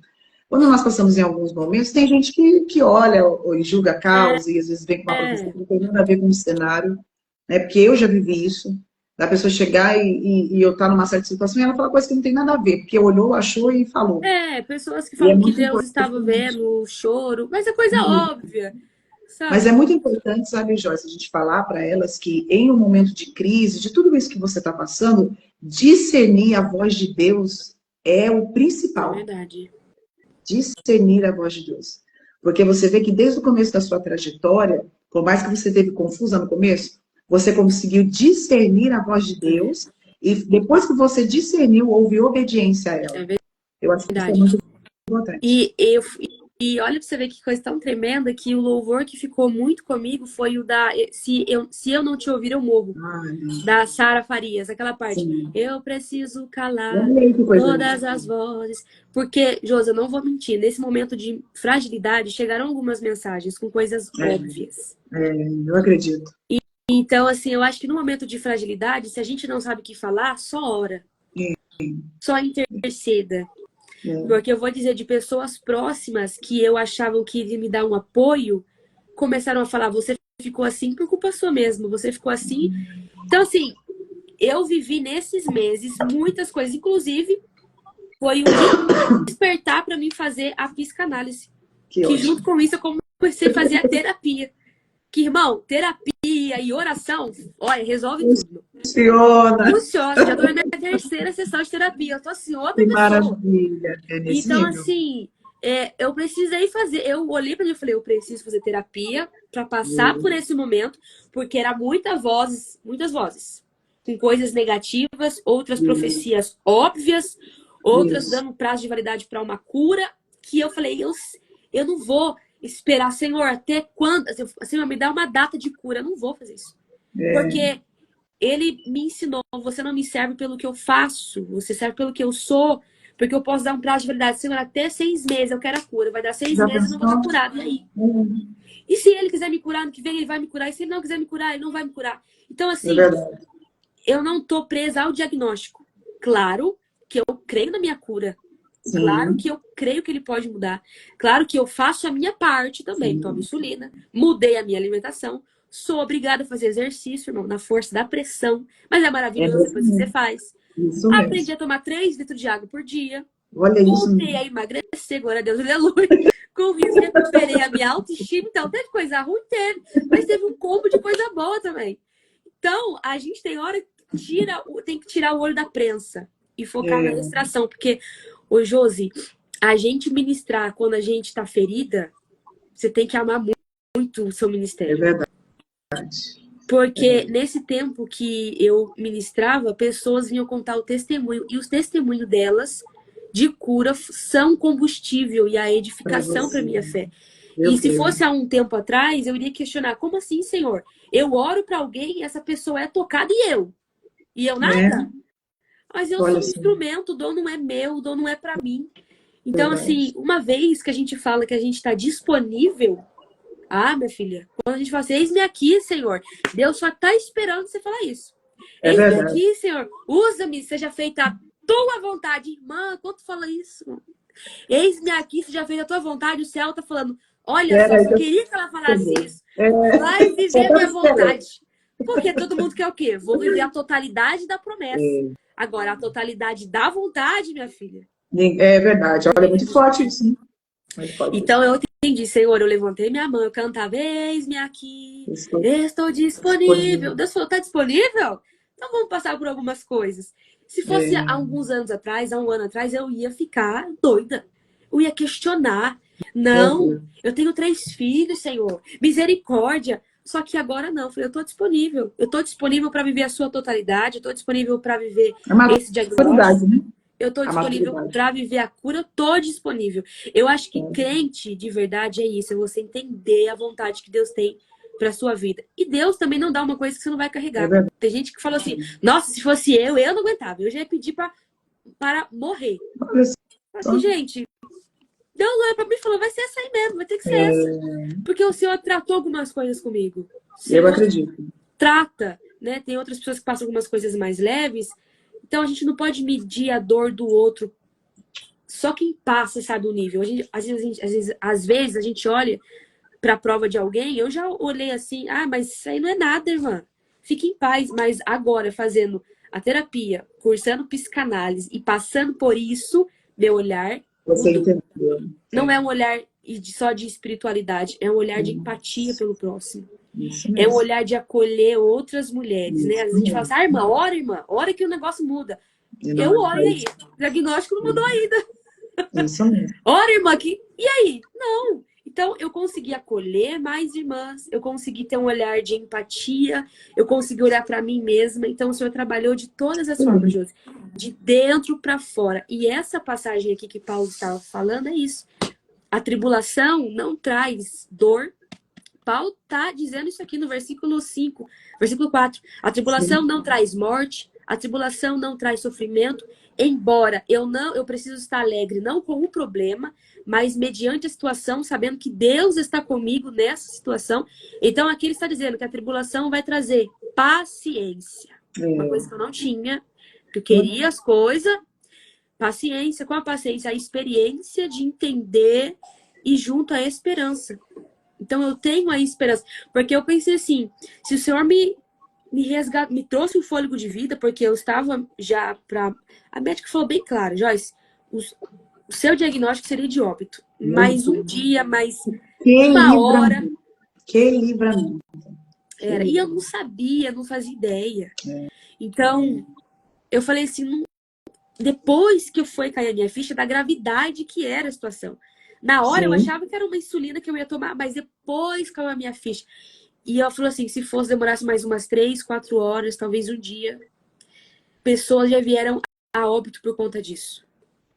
quando nós passamos em alguns momentos, tem gente que olha ou julga a causa e às vezes vem com uma profecia que não tem nada a ver com o cenário, né? Porque eu já vivi isso, da pessoa chegar e eu estar numa certa situação e ela fala coisa que não tem nada a ver, porque olhou, achou e falou. Pessoas que falam que Deus estava vendo o choro, mas é coisa óbvia. Sabe? Mas é muito importante, sabe, Joyce, a gente falar para elas que em um momento de crise, de tudo isso que você está passando, discernir a voz de Deus é o principal. É verdade. Discernir a voz de Deus. Porque você vê que desde o começo da sua trajetória, por mais que você esteve confusa no começo, você conseguiu discernir a voz de Deus e depois que você discerniu, houve obediência a ela. É verdade. Eu acho que isso é muito importante. E olha pra você ver que coisa tão tremenda, que o louvor que ficou muito comigo foi o da Se Eu Não Te Ouvir, Eu Morro, da Sara Farias, aquela parte. Sim. Eu preciso calar todas as vozes. Porque, Josi, eu não vou mentir, nesse momento de fragilidade, chegaram algumas mensagens com coisas óbvias. Eu acredito. Então, assim, eu acho que no momento de fragilidade, se a gente não sabe o que falar, só ora. Só interceda. Porque eu vou dizer, de pessoas próximas que eu achava que iriam me dar um apoio, começaram a falar: você ficou assim por culpa sua mesmo, você ficou assim. Então, assim, eu vivi nesses meses muitas coisas. Inclusive, foi um despertar para mim fazer a psicanálise. Que junto com isso eu comecei a fazer a terapia. Que, irmão, terapia e oração, olha, resolve tudo. Funciona. Já tô na minha terceira sessão de terapia. Eu tô assim, outra pessoa. Maravilha. Então, assim, eu precisei fazer. Eu olhei pra ele e falei: eu preciso fazer terapia pra passar por esse momento, porque era muitas vozes, com coisas negativas, outras profecias óbvias, outras dando prazo de validade pra uma cura, que eu falei: eu não vou esperar, Senhor, até quando? Senhor, me dá uma data de cura. Eu não vou fazer isso. Porque ele me ensinou: você não me serve pelo que eu faço, você serve pelo que eu sou, porque eu posso dar um prazo de validade. Senhor, até 6 meses eu quero a cura. Vai dar 6 meses e eu não vou estar curado. E aí? E se ele quiser me curar no que vem, ele vai me curar. E se ele não quiser me curar, ele não vai me curar. Então, assim, eu não tô presa ao diagnóstico. Claro que eu creio na minha cura. Sim. Claro que eu creio que ele pode mudar. Claro que eu faço a minha parte também. Tomo insulina, mudei a minha alimentação. Sou obrigada a fazer exercício, irmão, na força da pressão. Mas é É maravilhoso depois que mesmo, você faz. isso Aprendi mesmo. a tomar 3 litros de água por dia. Olha isso Voltei mesmo. a emagrecer, glória a Deus, aleluia. Com isso, recuperei a minha autoestima. Então, teve coisa ruim, teve. Mas teve um combo de coisa boa também. Então, a gente tem hora que tem que tirar o olho da prensa e focar na É, distração. Porque, ô Josi, a gente ministrar quando a gente tá ferida, você tem que amar muito o seu é ministério. verdade. Porque nesse tempo que eu ministrava, pessoas vinham contar o testemunho. E os testemunhos delas de cura são combustível e a Para edificação para você. minha fé. Eu E se creio. fosse há um tempo atrás, eu iria questionar: como assim, Senhor? Eu oro para alguém e essa pessoa é tocada e eu? E eu É, nada? Mas eu olha sou um só, instrumento, o dom não é meu, o dom não é para mim. Então, assim, verdade. uma vez que a gente fala que a gente está disponível, minha filha, quando a gente fala assim, eis-me aqui, Senhor, Deus só está esperando você falar isso. É Eis-me verdade. aqui, Senhor, usa-me, seja feita a tua vontade. Irmã, quanto fala isso? Eis-me aqui, seja feita a tua vontade. O céu está falando, olha só, Espera aí só que eu queria que ela falasse cheguei. isso. Vai É, só viver a estava minha esperando. vontade. Porque todo mundo quer o quê? Vou viver a totalidade da promessa. Agora, a totalidade da vontade, minha filha, É verdade. Olha, é ninguém quer muito viver. forte isso, hein? Muito forte isso. Então eu entendi, Senhor, eu levantei minha mão, eu cantava, eis-me aqui, Estou estou disponível. disponível. Deus falou, tá disponível? Então vamos passar por algumas coisas. Se fosse há É, alguns anos atrás, há um ano atrás, eu ia ficar doida. Eu ia questionar. meu Não, Deus. eu tenho 3 filhos, Senhor. Misericórdia. Só que agora não. Eu falei, eu estou disponível. Eu estou disponível para viver a sua totalidade. Eu estou disponível para viver A esse diagnóstico. maturidade, né? Eu estou A disponível maturidade. para viver a cura, eu estou disponível. Eu acho que É, crente de verdade é isso, é você entender a vontade que Deus tem para sua vida. E Deus também não dá uma coisa que você não vai é carregar. verdade. Tem gente que fala assim: "Nossa, se fosse eu não aguentava. Eu já ia pedir para morrer". Olha Fala assim, só. gente, Deus olha para mim e falou: "Vai ser essa aí mesmo, vai ter que ser essa". É, Porque o Senhor tratou algumas coisas comigo. O eu Senhor acredito. trata, né? Tem outras pessoas que passam algumas coisas mais leves. Então a gente não pode medir a dor do outro. Só quem passa sabe o nível. Às vezes a gente olha para a prova de alguém, eu já olhei assim, mas isso aí não é nada, irmã. Fique em paz. Mas agora, fazendo a terapia, cursando psicanálise e passando por isso, meu olhar Você mudou. entendeu. Não é um olhar só de espiritualidade, é um olhar de empatia Isso, pelo próximo. isso É um mesmo. olhar de acolher outras mulheres, né? Às Isso vezes a gente fala assim, mesmo. irmã, ora que o negócio muda. E Eu não é oro e aí. mais. O diagnóstico não mudou ainda. Isso mesmo. Ora, irmã, aqui. E aí? Não. Então, eu consegui acolher mais irmãs, eu consegui ter um olhar de empatia, eu consegui olhar para mim mesma. Então, o Senhor trabalhou de todas as formas, Josi, de dentro para fora. E essa passagem aqui que Paulo estava falando é isso. A tribulação não traz dor. Paulo está dizendo isso aqui no versículo 5, versículo 4. A tribulação Sim. não traz morte, a tribulação não traz sofrimento, embora eu preciso estar alegre não com o problema, mas mediante a situação, sabendo que Deus está comigo nessa situação. Então aqui ele está dizendo que a tribulação vai trazer paciência, uma coisa que eu não tinha, que eu queria as coisas, paciência, com a paciência, a experiência de entender e junto à esperança. Então eu tenho a esperança, porque eu pensei assim, se o Senhor me trouxe o fôlego de vida, porque eu estava já para... A médica falou bem claro, Joyce, o seu diagnóstico seria de óbito. Meu Mais um Deus. dia, mais Que uma hora. livramento. Que livramento. Que Era. E eu não livramento. sabia, não fazia ideia. É, Então, eu falei assim, depois que foi cair a minha ficha da gravidade que era a situação. Na hora eu sim. achava que era uma insulina que eu ia tomar, mas depois caiu a minha ficha. E eu falei assim, se fosse demorasse mais umas 3, 4 horas, talvez um dia, pessoas já vieram a óbito por conta disso.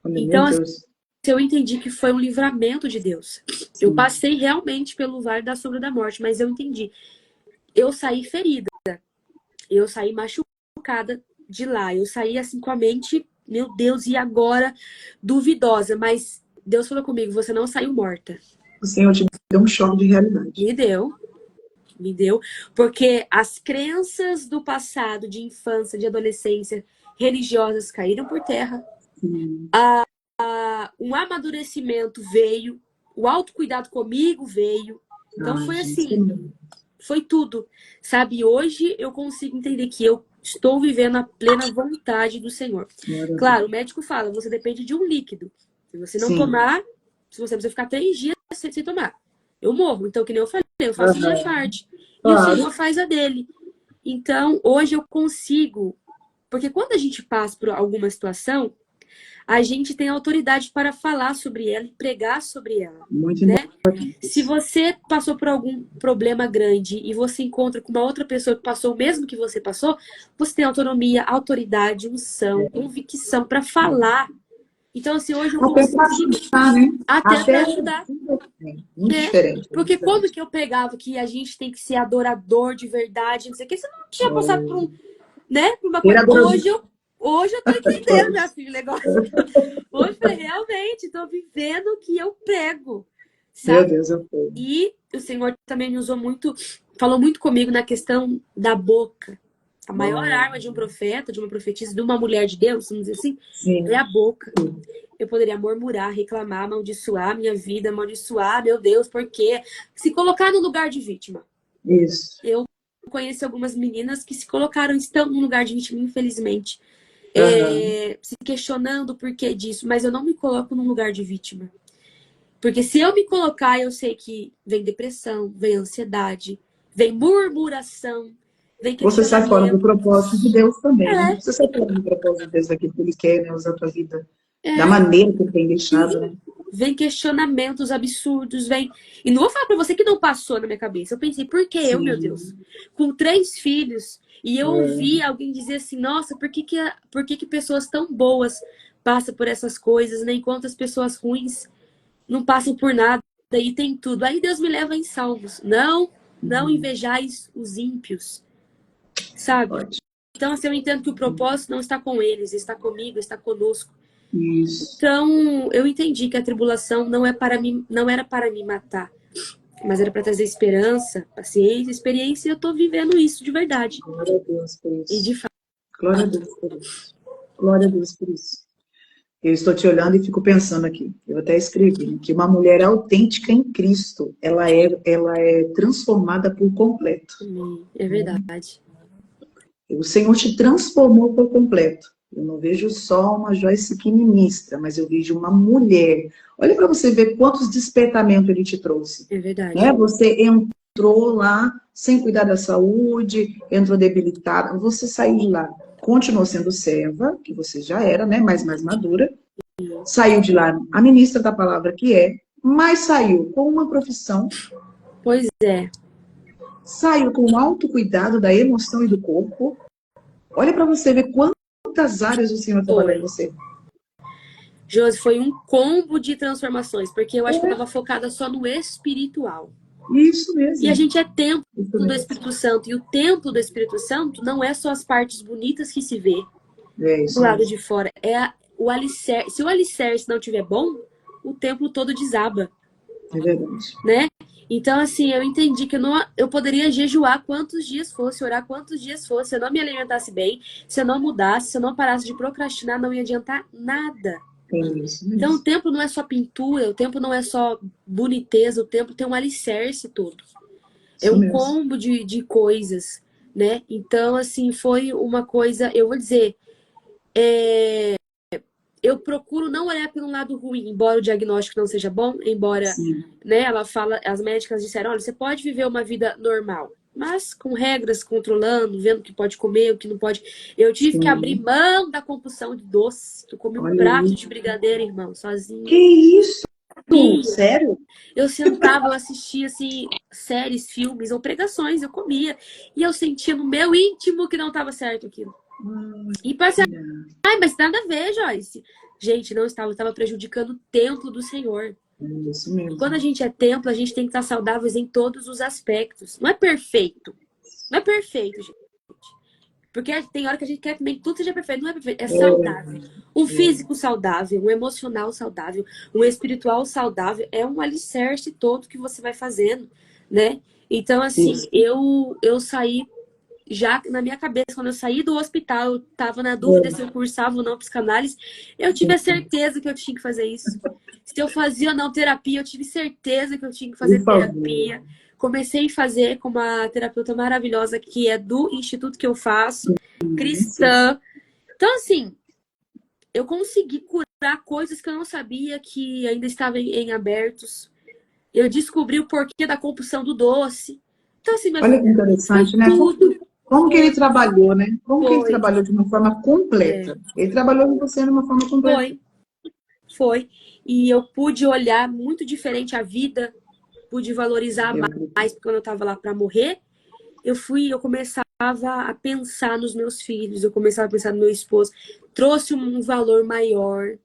Olha, meu Então, assim, Deus. eu entendi que foi um livramento de Deus. Eu Sim. passei realmente pelo vale da sombra da morte, mas eu entendi. Eu saí ferida. Eu saí machucada de lá. Eu saí assim com a mente, meu Deus, e agora? Duvidosa. Mas Deus falou comigo, você não saiu morta. O Senhor te deu um choque de realidade. Me deu, porque as crenças do passado, de infância, de adolescência, religiosas caíram por terra. Sim. Um amadurecimento veio, o autocuidado comigo veio. Então foi Gente, que assim, lindo. foi tudo, sabe? Hoje eu consigo entender que eu estou vivendo a plena vontade do Senhor. Claro, o médico fala, você depende de um líquido. Se você não Sim. tomar, se você precisa ficar 3 dias sem tomar, eu morro. Então, que nem eu falei, eu faço a minha parte. E o Claro. Senhor faz a dele. Então, hoje eu consigo, porque quando a gente passa por alguma situação, a gente tem autoridade para falar sobre ela e pregar sobre ela, Muito né? importante. Se você passou por algum problema grande e você encontra com uma outra pessoa que passou o mesmo que você passou, você tem autonomia, autoridade, unção, convicção para falar. Então, assim, hoje eu Até para consigo ajudar, né? até para ajudar. Muito É, diferente. porque quando que eu pregava que a gente tem que ser adorador de verdade, não sei o que, você não tinha passado por um, né, por uma coisa. Hoje eu tô entendendo, minha filha, o negócio. Hoje eu falei, realmente, tô vivendo o que eu prego, Meu sabe? Deus, eu sei. E o Senhor também me usou muito, falou muito comigo na questão da boca. A maior arma de um profeta, de uma profetisa, de uma mulher de Deus, vamos dizer assim, Sim. é a boca. Eu poderia murmurar, reclamar, amaldiçoar a minha vida, amaldiçoar, meu Deus, por quê? Se colocar no lugar de vítima. Isso. Eu conheço algumas meninas que se colocaram, estão no lugar de vítima, infelizmente. Se questionando o porquê disso, mas eu não me coloco num lugar de vítima. Porque se eu me colocar, eu sei que vem depressão, vem ansiedade, vem murmuração, vem Você sai fora do questionamento. propósito de Deus também, né? Você sai fora do propósito de Deus, daquilo que Ele quer, né? Usar a tua vida da maneira que Ele tem deixado, né? Vem questionamentos absurdos, vem... E não vou falar pra você que não passou na minha cabeça. Eu pensei, por que eu, meu Deus? Com 3 filhos, e eu ouvi alguém dizer assim, nossa, por que pessoas tão boas passam por essas coisas, né? Enquanto as pessoas ruins não passam por nada e tem tudo. Aí Deus me leva em salmos. Não invejais os ímpios, sabe? Pode. Então, assim, eu entendo que o propósito não está com eles, está comigo, está conosco. Isso. Então, eu entendi que a tribulação não era para me matar, mas era para trazer esperança, paciência, experiência, e eu tô vivendo isso de verdade. Glória a Deus por isso. E de fato. Glória a Deus por isso. Glória a Deus por isso. Eu estou te olhando e fico pensando aqui, eu até escrevi, né, que uma mulher autêntica em Cristo, ela é transformada por completo. É verdade. O Senhor te transformou por completo. Eu não vejo só uma Joyce que ministra, mas eu vejo uma mulher. Olha para você ver quantos despertamentos Ele te trouxe. É verdade. Né? Você entrou lá sem cuidar da saúde, entrou debilitada, você saiu de lá, continuou sendo serva, que você já era, né? Mas mais madura. Saiu de lá a ministra da palavra que é, mas saiu com uma profissão. Pois é. Saiu com um autocuidado da emoção e do corpo. Olha para você ver quantas áreas o Senhor trabalhou em você. Josi, foi um combo de transformações, porque eu acho que eu estava focada só no espiritual. Isso mesmo. E a gente é templo do Espírito Santo. E o templo do Espírito Santo não é só as partes bonitas que se vê do lado de fora. É o alicerce. Se o alicerce não estiver bom, o templo todo desaba. É verdade. Né? Então, assim, eu entendi que eu poderia jejuar quantos dias fosse, orar quantos dias fosse, se eu não me alimentasse bem, se eu não mudasse, se eu não parasse de procrastinar, não ia adiantar nada. Então, o templo não é só pintura, o templo não é só boniteza, o templo tem um alicerce todo. É um combo de coisas, né? Então, assim, foi uma coisa, eu vou dizer, eu procuro não olhar pelo lado ruim, embora o diagnóstico não seja bom, embora, né, ela fala, as médicas disseram, olha, você pode viver uma vida normal, mas com regras, controlando, vendo o que pode comer, o que não pode. Eu tive que abrir mão da compulsão de doce. Eu comi um prato de brigadeiro, irmão, sozinha. Que isso? Sério? Eu sentava, eu assistia, assim, séries, filmes ou pregações, eu comia. E eu sentia no meu íntimo que não estava certo aquilo. E passei, mas nada a ver, Joyce. Gente, não estava, estava prejudicando o templo do Senhor. Isso mesmo. Quando a gente é templo, a gente tem que estar saudáveis em todos os aspectos. Não é perfeito. Não é perfeito, gente. Porque tem hora que a gente quer também que tudo seja perfeito. Não é perfeito, é saudável. Um físico saudável, um emocional saudável, um espiritual saudável. É um alicerce todo que você vai fazendo, né? Então, assim, eu saí já na minha cabeça, quando eu saí do hospital, eu tava na dúvida se eu cursava ou não psicanálise, eu tive a certeza que eu tinha que fazer isso. Se eu fazia ou não terapia, eu tive certeza que eu tinha que fazer terapia. Comecei a fazer com uma terapeuta maravilhosa que é do instituto que eu faço, cristã. Então, assim, eu consegui curar coisas que eu não sabia que ainda estavam em abertos. Eu descobri o porquê da compulsão do doce. Então, assim, Olha que foi interessante, né? tudo. Como que ele trabalhou, né? Como que ele Foi, trabalhou de uma forma completa? Ele trabalhou com você de uma forma completa. foi. E eu pude olhar muito diferente a vida, pude valorizar mais, porque quando eu estava lá para morrer, eu começava a pensar nos meus filhos, eu começava a pensar no meu esposo, trouxe um valor maior, Olha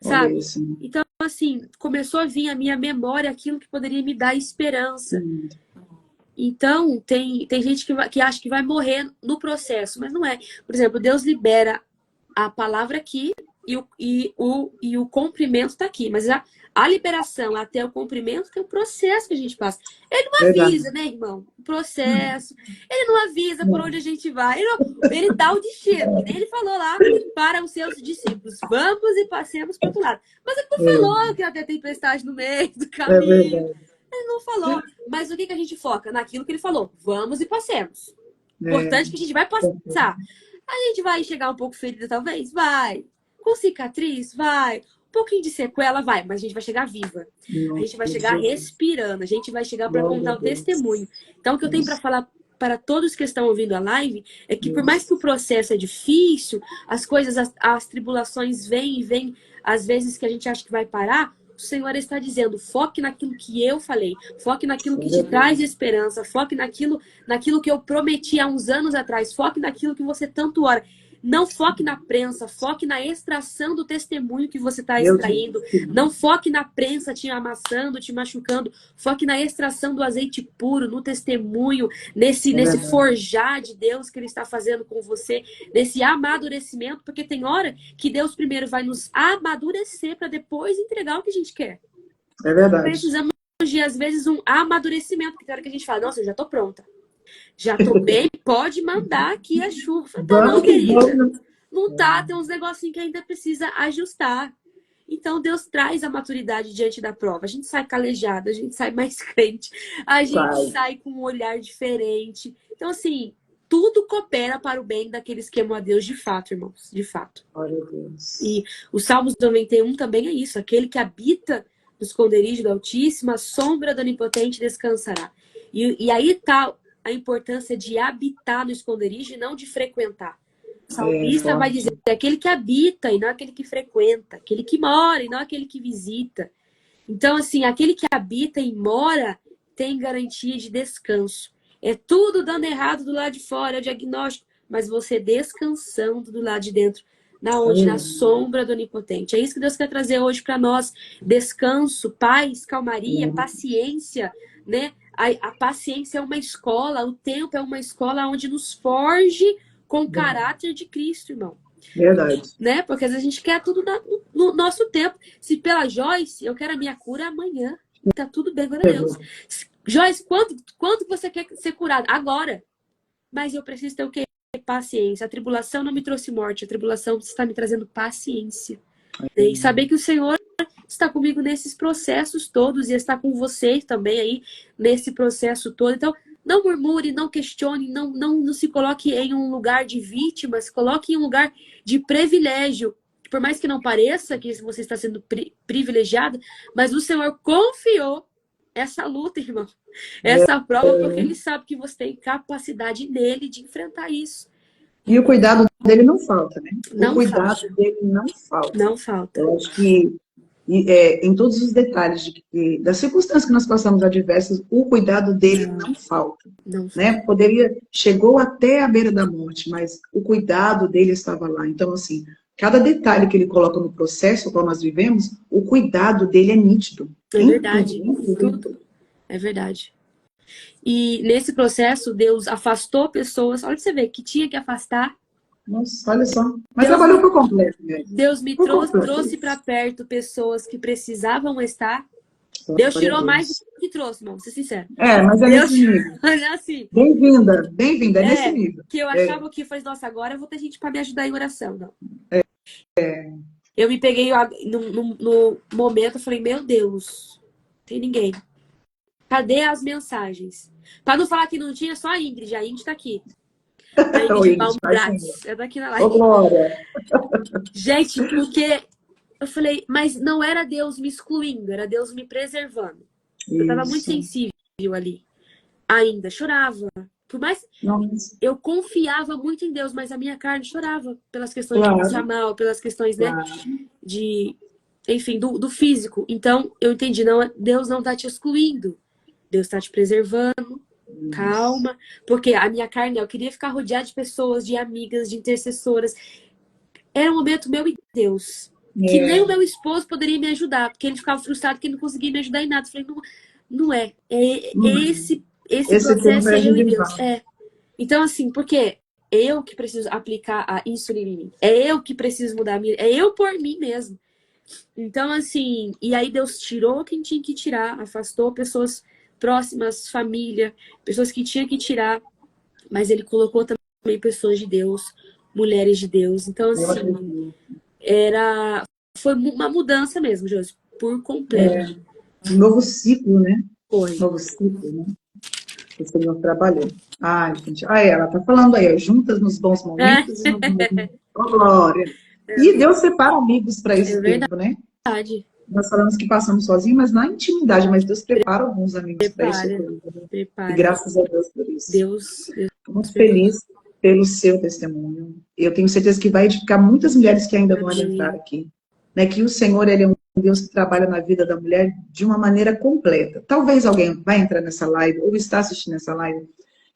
sabe? isso. Então, assim, começou a vir à minha memória aquilo que poderia me dar esperança. Então, tem gente que acha que vai morrer no processo, mas não é. Por exemplo, Deus libera a palavra aqui e o cumprimento está aqui. Mas a liberação até o cumprimento tem um processo que a gente passa. Ele não avisa, né, irmão? O processo. Ele não avisa por onde a gente vai. Ele dá o destino. Que nem ele falou lá para os seus discípulos. Vamos e passemos para o outro lado. Mas ele não falou que ia ter tempestade no meio do caminho. Ele não falou. Mas o que a gente foca? Naquilo que ele falou. Vamos e passemos. Importante que a gente vai passar. A gente vai chegar um pouco ferida, talvez? Vai. Com cicatriz? Vai. Um pouquinho de sequela? Vai. Mas a gente vai chegar viva. A gente vai chegar respirando. A gente vai chegar para contar o testemunho. Então, o que eu tenho para falar para todos que estão ouvindo a live é que, por mais que o processo é difícil, as coisas, as tribulações vêm e vêm, às vezes que a gente acha que vai parar, o Senhor está dizendo, foque naquilo que eu falei, foque naquilo que te traz esperança, foque naquilo que eu prometi há uns anos atrás, foque naquilo que você tanto ora. Não foque na prensa, foque na extração do testemunho que você está extraindo. Não foque na prensa te amassando, te machucando. Foque na extração do azeite puro, no testemunho, nesse forjar de Deus que Ele está fazendo com você, nesse amadurecimento, porque tem hora que Deus primeiro vai nos amadurecer para depois entregar o que a gente quer. É verdade. Precisamos de, às vezes, um amadurecimento, porque tem hora que a gente fala, nossa, eu já estou pronta. Já tô bem, pode mandar aqui a chuva. Tá, não, querida. Não tá, tem uns negocinhos que ainda precisa ajustar. Então, Deus traz a maturidade diante da prova. A gente sai calejada, a gente sai mais crente, a gente sai com um olhar diferente. Então, assim, tudo coopera para o bem daqueles que amam a Deus de fato, irmãos, de fato. Glória a Deus. E o Salmos 91 também é isso. Aquele que habita no esconderijo do Altíssimo, a sombra do Onipotente descansará. E aí tá a importância de habitar no esconderijo e não de frequentar. O salmista vai dizer aquele que habita e não aquele que frequenta, aquele que mora e não aquele que visita. Então, assim, aquele que habita e mora tem garantia de descanso. É tudo dando errado do lado de fora, é o diagnóstico, mas você descansando do lado de dentro. Na sombra do Onipotente. É isso que Deus quer trazer hoje para nós. Descanso, paz, calmaria, paciência, né? A paciência é uma escola, o tempo é uma escola onde nos forge com o caráter de Cristo, irmão. Verdade. Né? Porque às vezes a gente quer tudo no nosso tempo. Se pela Joyce, eu quero a minha cura amanhã. Tá tudo bem, glória a Deus. Joyce, quanto você quer ser curado? Agora. Mas eu preciso ter o quê? Paciência. A tribulação não me trouxe morte, a tribulação está me trazendo paciência. E saber que o Senhor está comigo nesses processos todos e está com você também aí nesse processo todo. Então, não murmure, não questione, não se coloque em um lugar de vítima, se coloque em um lugar de privilégio. Por mais que não pareça que você está sendo privilegiado, mas o Senhor confiou essa luta, irmão, essa prova, porque Ele sabe que você tem capacidade nele de enfrentar isso. E o cuidado dele não falta, né? Não o cuidado falta. dele não falta. Não falta. Eu acho que em todos os detalhes das circunstâncias que nós passamos adversas, o cuidado dele não falta. Não falta. Né? Chegou até a beira da morte, mas o cuidado dele estava lá. Então, assim, cada detalhe que ele coloca no processo qual nós vivemos, o cuidado dele é nítido. É verdade. Tudo. É verdade. E nesse processo, Deus afastou pessoas, olha pra você ver, que tinha que afastar. Nossa, olha só. Mas trabalhou por completo, né? Deus me trouxe para perto pessoas que precisavam estar. Deus tirou mais do que trouxe, irmão, vou ser sincero. Mas é Deus... nesse nível. É assim. Bem-vinda, é nesse nível. Que eu achava que foi, nossa, agora eu vou ter gente para me ajudar em oração, não. Eu me peguei no momento, eu falei, meu Deus, não tem ninguém. cadê as mensagens? Para não falar que não tinha, só a Ingrid tá aqui. A Oi, Ingrid Ingrid, Baumgratz, é daqui na ô live. Glória. Gente, porque eu falei, mas não era Deus me excluindo, era Deus me preservando. Eu tava muito Isso. sensível ali. Ainda chorava. Por mais Nossa, eu confiava muito em Deus, mas a minha carne chorava pelas questões de claro, passar mal, pelas questões, né, claro. de, enfim, do físico. Então, eu entendi, não, Deus não tá te excluindo. Deus tá te preservando. Isso. Calma, porque a minha carne, eu queria ficar rodeada de pessoas, de amigas, de intercessoras. Era um momento meu e Deus. Que nem o É. meu esposo poderia me ajudar, porque ele ficava frustrado que ele não conseguia me ajudar em nada. Eu falei, não, não é. Esse Esse tempo processo é é eu e em Deus. vão. É. Então, assim, porque eu que preciso aplicar a insulina em mim. É eu que preciso mudar a minha. É eu por mim mesmo. Então, assim, e aí Deus tirou quem tinha que tirar, afastou pessoas próximas, família, pessoas que tinha que tirar, mas ele colocou também pessoas de Deus, mulheres de Deus. Então, Eu assim, acredito. foi uma mudança mesmo, Josi, por completo. Um novo ciclo, né? Foi. Novo ciclo, né? Que o Senhor trabalhou. Ai, gente. Ai, ela tá falando aí, ó, juntas nos bons É, momentos e nos maus momentos. Ô, Glória. E Deus separa amigos para é esse tempo, né? verdade. Nós falamos que passamos sozinhos, mas na intimidade, mas Deus prepara alguns amigos para esse Prepara, tempo, né? E prepara. graças a Deus por isso. Deus Estou muito prepara. feliz pelo seu testemunho. Eu tenho certeza que vai edificar muitas mulheres que ainda vão adentrar Amém. aqui. Né? Que o Senhor, Ele é um Deus que trabalha na vida da mulher de uma maneira completa. Talvez alguém vai entrar nessa live, ou está assistindo essa live,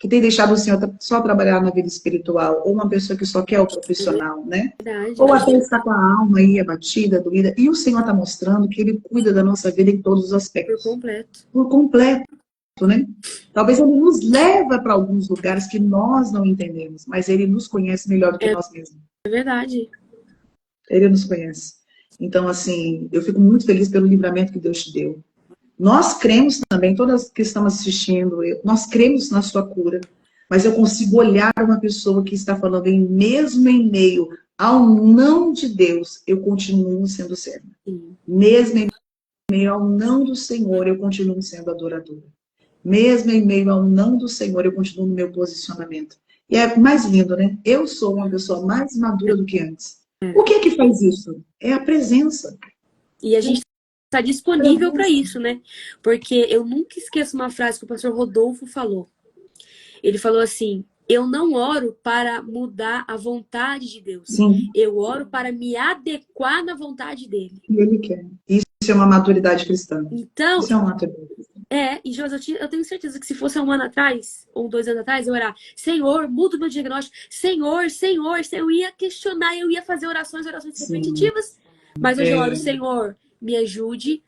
que tem deixado o Senhor só trabalhar na vida espiritual, ou uma pessoa que só quer o profissional, né? Verdade. Ou até está com a alma aí abatida, doída. E o Senhor está mostrando que Ele cuida da nossa vida em todos os Por aspectos. completo. Por completo, né? Talvez Ele nos leva para alguns lugares que nós não entendemos, mas Ele nos conhece melhor do que nós mesmos. É verdade. Ele nos conhece. Então, assim, eu fico muito feliz pelo livramento que Deus te deu. Nós cremos também, todas que estamos assistindo, nós cremos na sua cura, mas eu consigo olhar uma pessoa que está falando mesmo em meio ao não de Deus, eu continuo sendo serva. Sim. Mesmo em meio ao não do Senhor, eu continuo sendo adoradora. Mesmo em meio ao não do Senhor, eu continuo no meu posicionamento. E é mais lindo, né? Eu sou uma pessoa mais madura do que antes. O que é que faz isso? É a presença. E a gente está disponível para isso, né? Porque eu nunca esqueço uma frase que o pastor Rodolfo falou. Ele falou assim: eu não oro para mudar a vontade de Deus. Sim. Eu oro para me adequar na vontade dele. Que Ele quer. Isso é uma maturidade cristã. Então, Isso é uma maturidade cristã. e Josi, eu tenho certeza que se fosse 1 ano atrás, ou 2 anos atrás, eu era, Senhor, muda o meu diagnóstico. Senhor, Senhor, eu ia questionar, eu ia fazer orações repetitivas. Mas hoje eu oro, Senhor, me ajude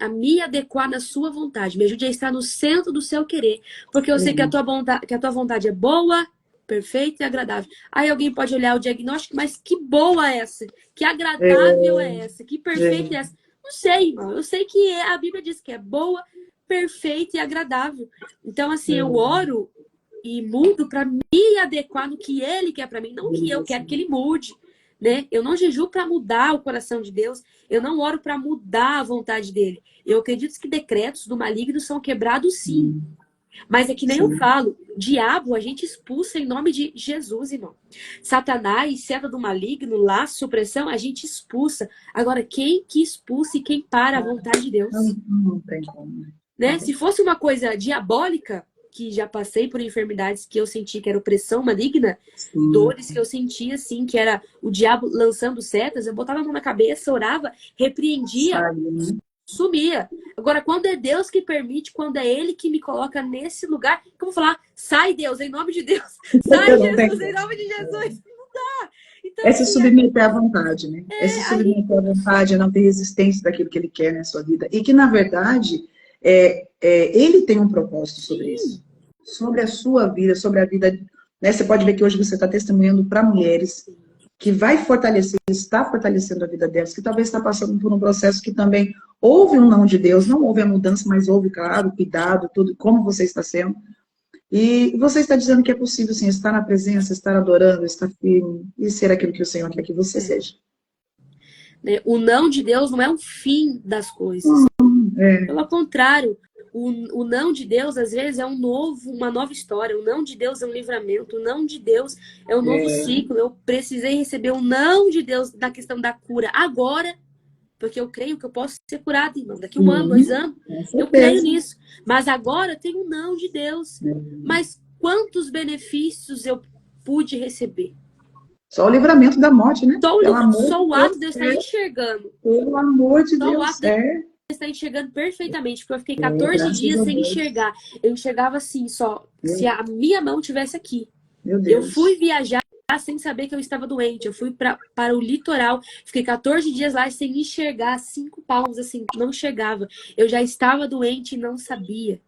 a me adequar na sua vontade. Me ajude a estar no centro do seu querer. Porque eu sei que a tua vontade é boa, perfeita e agradável. Aí alguém pode olhar o diagnóstico, mas que boa é essa? Que agradável é essa? Que perfeita é essa? Não sei, irmão. Eu sei que a Bíblia diz que é boa, perfeita e agradável. Então, assim, eu oro e mudo para me adequar no que ele quer para mim, não o que eu quero que ele mude. Né? Eu não jejuo para mudar o coração de Deus, eu não oro para mudar a vontade dele. Eu acredito que decretos do maligno são quebrados, sim. Mas é que nem eu falo, diabo a gente expulsa em nome de Jesus, irmão. Satanás, seta do maligno, laço, supressão, a gente expulsa. Agora, quem que expulsa e quem para a vontade de Deus? Não tem como. Né? Se fosse uma coisa diabólica, que já passei por enfermidades que eu senti que era opressão maligna, dores que eu sentia, assim, que era o diabo lançando setas, eu botava a mão na cabeça, orava, repreendia, sumia. Agora, quando é Deus que permite, quando é Ele que me coloca nesse lugar, que eu vou falar, sai Deus, em nome de Deus, sai Jesus, em nome de Jesus, não dá. Então, é se submeter à vontade, né? É se submeter à vontade, é não ter resistência daquilo que Ele quer na sua vida. E que, na verdade, Ele tem um propósito sobre isso. Sobre a sua vida, sobre a vida... Né? Você pode ver que hoje você está testemunhando para mulheres que vai fortalecer, está fortalecendo a vida delas, que talvez está passando por um processo que também houve um não de Deus, não houve a mudança, mas houve, claro, cuidado, tudo, como você está sendo. E você está dizendo que é possível, sim, estar na presença, estar adorando, estar firme e ser aquilo que o Senhor quer que você seja. O não de Deus não é um fim das coisas. Pelo contrário, o não de Deus, às vezes, é uma nova história. O não de Deus é um livramento. O não de Deus é um novo ciclo. Eu precisei receber o não de Deus na questão da cura agora, porque eu creio que eu posso ser curada, irmão. Daqui 1 ano, 2 anos, eu creio nisso. Mas agora eu tenho um não de Deus. Mas quantos benefícios eu pude receber? Só o livramento da morte, né? Só o ato de eu estar enxergando. Pelo amor de Só Deus, o ato de eu estar enxergando perfeitamente, porque eu fiquei 14 dias sem enxergar. Eu enxergava assim, só se a minha mão tivesse aqui. Meu Deus. Eu fui viajar sem saber que eu estava doente. Eu fui para o litoral, fiquei 14 dias lá sem enxergar, 5 palmos, assim, não enxergava. Eu já estava doente e não sabia.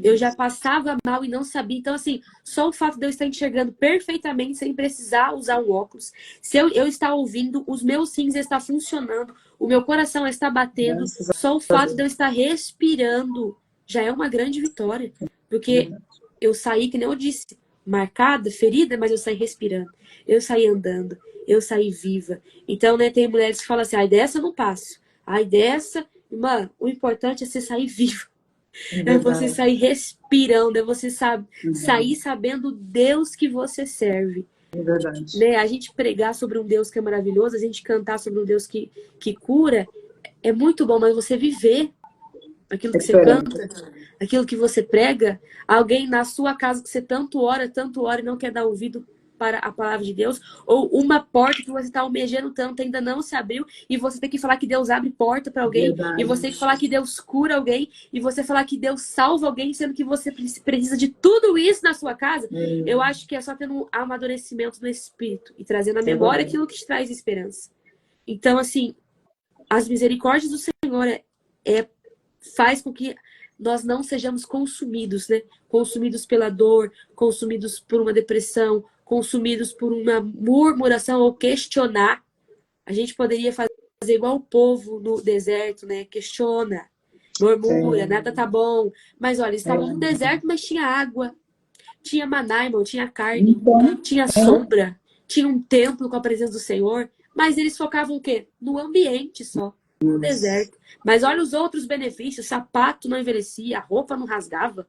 Eu já passava mal e não sabia. Então, assim, só o fato de eu estar enxergando perfeitamente, sem precisar usar um óculos, se eu estar ouvindo, os meus rins estão funcionando, o meu coração está batendo, só o fato de eu estar respirando já é uma grande vitória. Porque eu saí, que nem eu disse, marcada, ferida, mas eu saí respirando. Eu saí andando, eu saí viva. Então, né, tem mulheres que falam assim, ai, dessa eu não passo. Ai, dessa, mano, o importante é você sair viva. É você sair respirando, é você sair sabendo o Deus que você serve. É verdade. Né? A gente pregar sobre um Deus que é maravilhoso, a gente cantar sobre um Deus que cura, é muito bom, mas você viver aquilo que você canta, aquilo que você prega, alguém na sua casa que você tanto ora e não quer dar ouvido para a palavra de Deus, ou uma porta que você está almejando tanto ainda não se abriu, e você tem que falar que Deus abre porta para alguém, e você tem que falar que Deus cura alguém, e você falar que Deus salva alguém, sendo que você precisa de tudo isso na sua casa. Eu acho que é só tendo um amadurecimento no espírito e trazendo à memória aquilo que te traz esperança. Então, assim, as misericórdias do Senhor faz com que nós não sejamos consumidos, né? Consumidos pela dor, consumidos por uma depressão, consumidos por uma murmuração ou questionar. A gente poderia fazer igual o povo no deserto, né? Questiona, murmura, nada tá bom. Mas olha, eles estavam no deserto, mas tinha água, tinha maná, irmão, tinha carne, tinha sombra, tinha um templo com a presença do Senhor. Mas eles focavam o quê? No ambiente só, no deserto. Mas olha os outros benefícios, o sapato não envelhecia, a roupa não rasgava.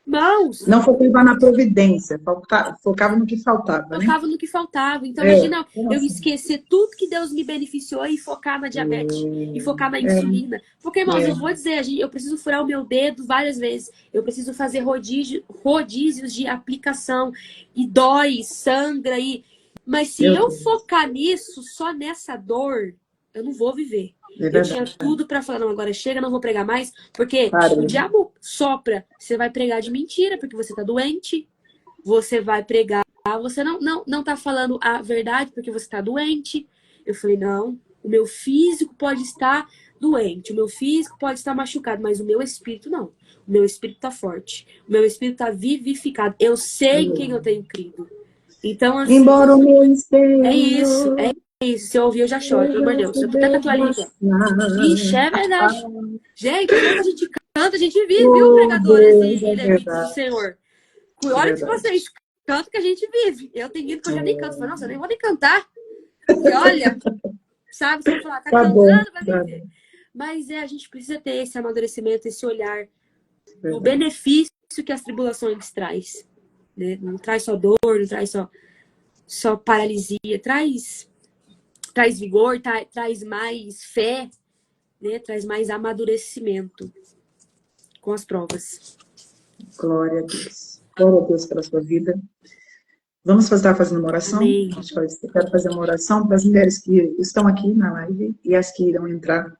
Mãos! Não focava na providência, focava no que faltava, né? Focava no que faltava. Então, imagina eu esquecer tudo que Deus me beneficiou e focar na diabetes, e focar na insulina. Porque, irmãos, eu vou dizer, eu preciso furar o meu dedo várias vezes. Eu preciso fazer rodízios de aplicação. E dói, sangra. Mas se eu focar nisso, só nessa dor, eu não vou viver. Eu tinha tudo para falar, não, agora chega, não vou pregar mais, porque o diabo sopra, você vai pregar de mentira, porque você tá doente, você vai pregar, você não tá falando a verdade, porque você tá doente. Eu falei, não, o meu físico pode estar doente, o meu físico pode estar machucado, mas o meu espírito não. O meu espírito tá forte, o meu espírito tá vivificado, eu sei em quem eu tenho crido. Então, assim, embora o meu espelho... É isso. Se eu ouvir, eu já choro, pelo amor de Deus. Eu tô até com a toalhinha aqui. Ixi, é verdade. Gente, quando a gente canta, a gente vive, viu, pregadores e levitas do Senhor. Olha que vocês cantam que a gente vive. Eu tenho ido que eu já nem canto. Eu falo, nossa, eu nem vou nem cantar. Porque, olha, sabe, você vai falar, tá cantando, vai viver. Mas a gente precisa ter esse amadurecimento, esse olhar, o benefício que as tribulações traz. Né? Não traz só dor, não traz só paralisia, traz vigor, traz mais fé, né? Traz mais amadurecimento com as provas. Glória a Deus. Glória a Deus pela sua vida. Vamos estar fazendo uma oração? Amém. Eu quero fazer uma oração para as mulheres que estão aqui na live e as que irão entrar,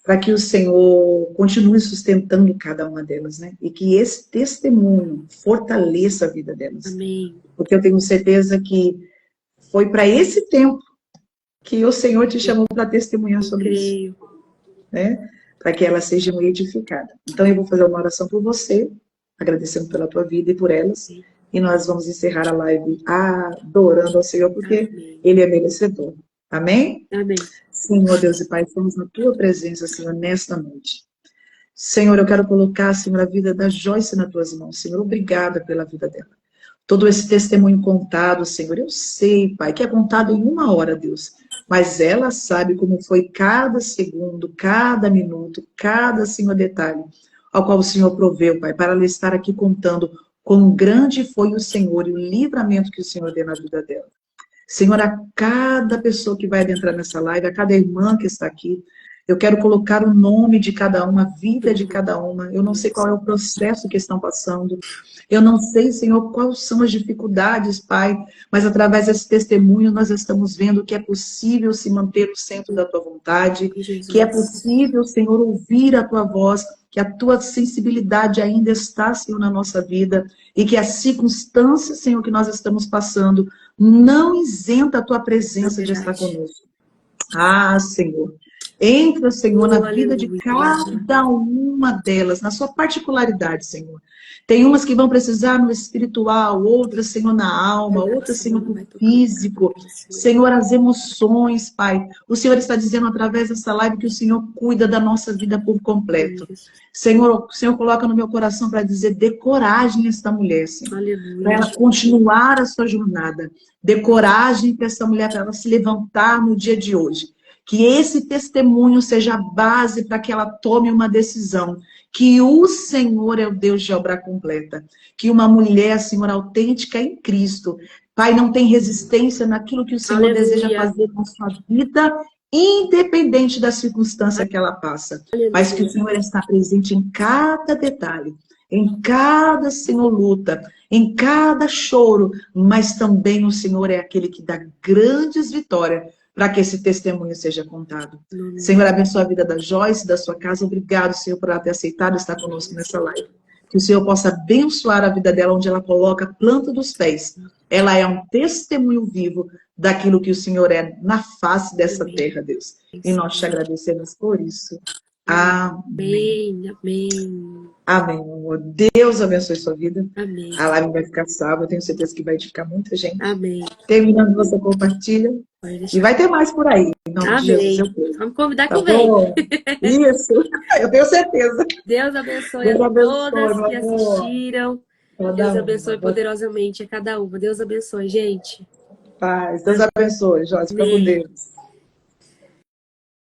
para que o Senhor continue sustentando cada uma delas, né? E que esse testemunho fortaleça a vida delas. Amém. Porque eu tenho certeza que foi para esse tempo que o Senhor te chamou para testemunhar sobre isso, né? Para que elas sejam edificadas. Então eu vou fazer uma oração por você, agradecendo pela tua vida e por elas, e nós vamos encerrar a live adorando ao Senhor, porque Ele é merecedor. Amém? Amém. Senhor Deus e Pai, estamos na tua presença, Senhor, nesta noite. Senhor, eu quero colocar, Senhor, a vida da Joyce nas tuas mãos. Senhor, obrigada pela vida dela. todo esse testemunho contado, Senhor. Eu sei, Pai, que é contado em uma hora, Deus. Mas ela sabe como foi cada segundo, cada minuto, cada, Senhor, detalhe ao qual o Senhor proveu, Pai, para ela estar aqui contando quão grande foi o Senhor e o livramento que o Senhor deu na vida dela. Senhor, a cada pessoa que vai adentrar nessa live, a cada irmã que está aqui, eu quero colocar o nome de cada uma, a vida de cada uma. Eu não sei qual é o processo que estão passando. Eu não sei, Senhor, quais são as dificuldades, Pai, mas através desse testemunho nós estamos vendo que é possível se manter no centro da Tua vontade, que é possível, Senhor, ouvir a Tua voz, que a Tua sensibilidade ainda está, Senhor, na nossa vida, e que as circunstâncias, Senhor, que nós estamos passando, não isenta a Tua presença de estar conosco. Ah, Senhor, entra, Senhor, na vida de cada uma delas, na sua particularidade, Senhor. Tem umas que vão precisar no espiritual, outras, Senhor, na alma, outras, Senhor, no físico. Senhor, as emoções, Pai. O Senhor está dizendo através dessa live que o Senhor cuida da nossa vida por completo. Senhor, o Senhor coloca no meu coração para dizer, dê coragem a esta mulher, Senhor. Para ela continuar a sua jornada. Dê coragem para essa mulher, para ela se levantar no dia de hoje. Que esse testemunho seja a base para que ela tome uma decisão. Que o Senhor é o Deus de obra completa. Que uma mulher, Senhor, autêntica em Cristo, Pai, não tem resistência naquilo que o Senhor deseja fazer com a sua vida, independente da circunstância que ela passa. Mas que o Senhor está presente em cada detalhe, em cada, Senhor, luta, em cada choro, mas também o Senhor é aquele que dá grandes vitórias para que esse testemunho seja contado. Senhor, abençoa a vida da Joyce, da sua casa. Obrigado, Senhor, por ela ter aceitado estar conosco nessa live. Que o Senhor possa abençoar a vida dela, onde ela coloca a planta dos pés. Ela é um testemunho vivo daquilo que o Senhor é na face dessa terra, Deus. E nós te agradecemos por isso. Amém. Amém. Amém, meu amor. Deus abençoe sua vida. Amém. A live vai ficar salva. Eu tenho certeza que vai edificar muita gente. Amém. Terminando, você compartilha. E vai ter mais por aí. Em nome de Jesus, eu creio. Vamos convidar Tá que vem. bom? Isso. Eu tenho certeza. Deus abençoe Deus a abençoe, todas meu que amor. assistiram. Cada Deus uma. abençoe poderosamente a cada uma. Deus abençoe, gente. Paz. Deus abençoe, Jorge. Fica com Amém. Deus.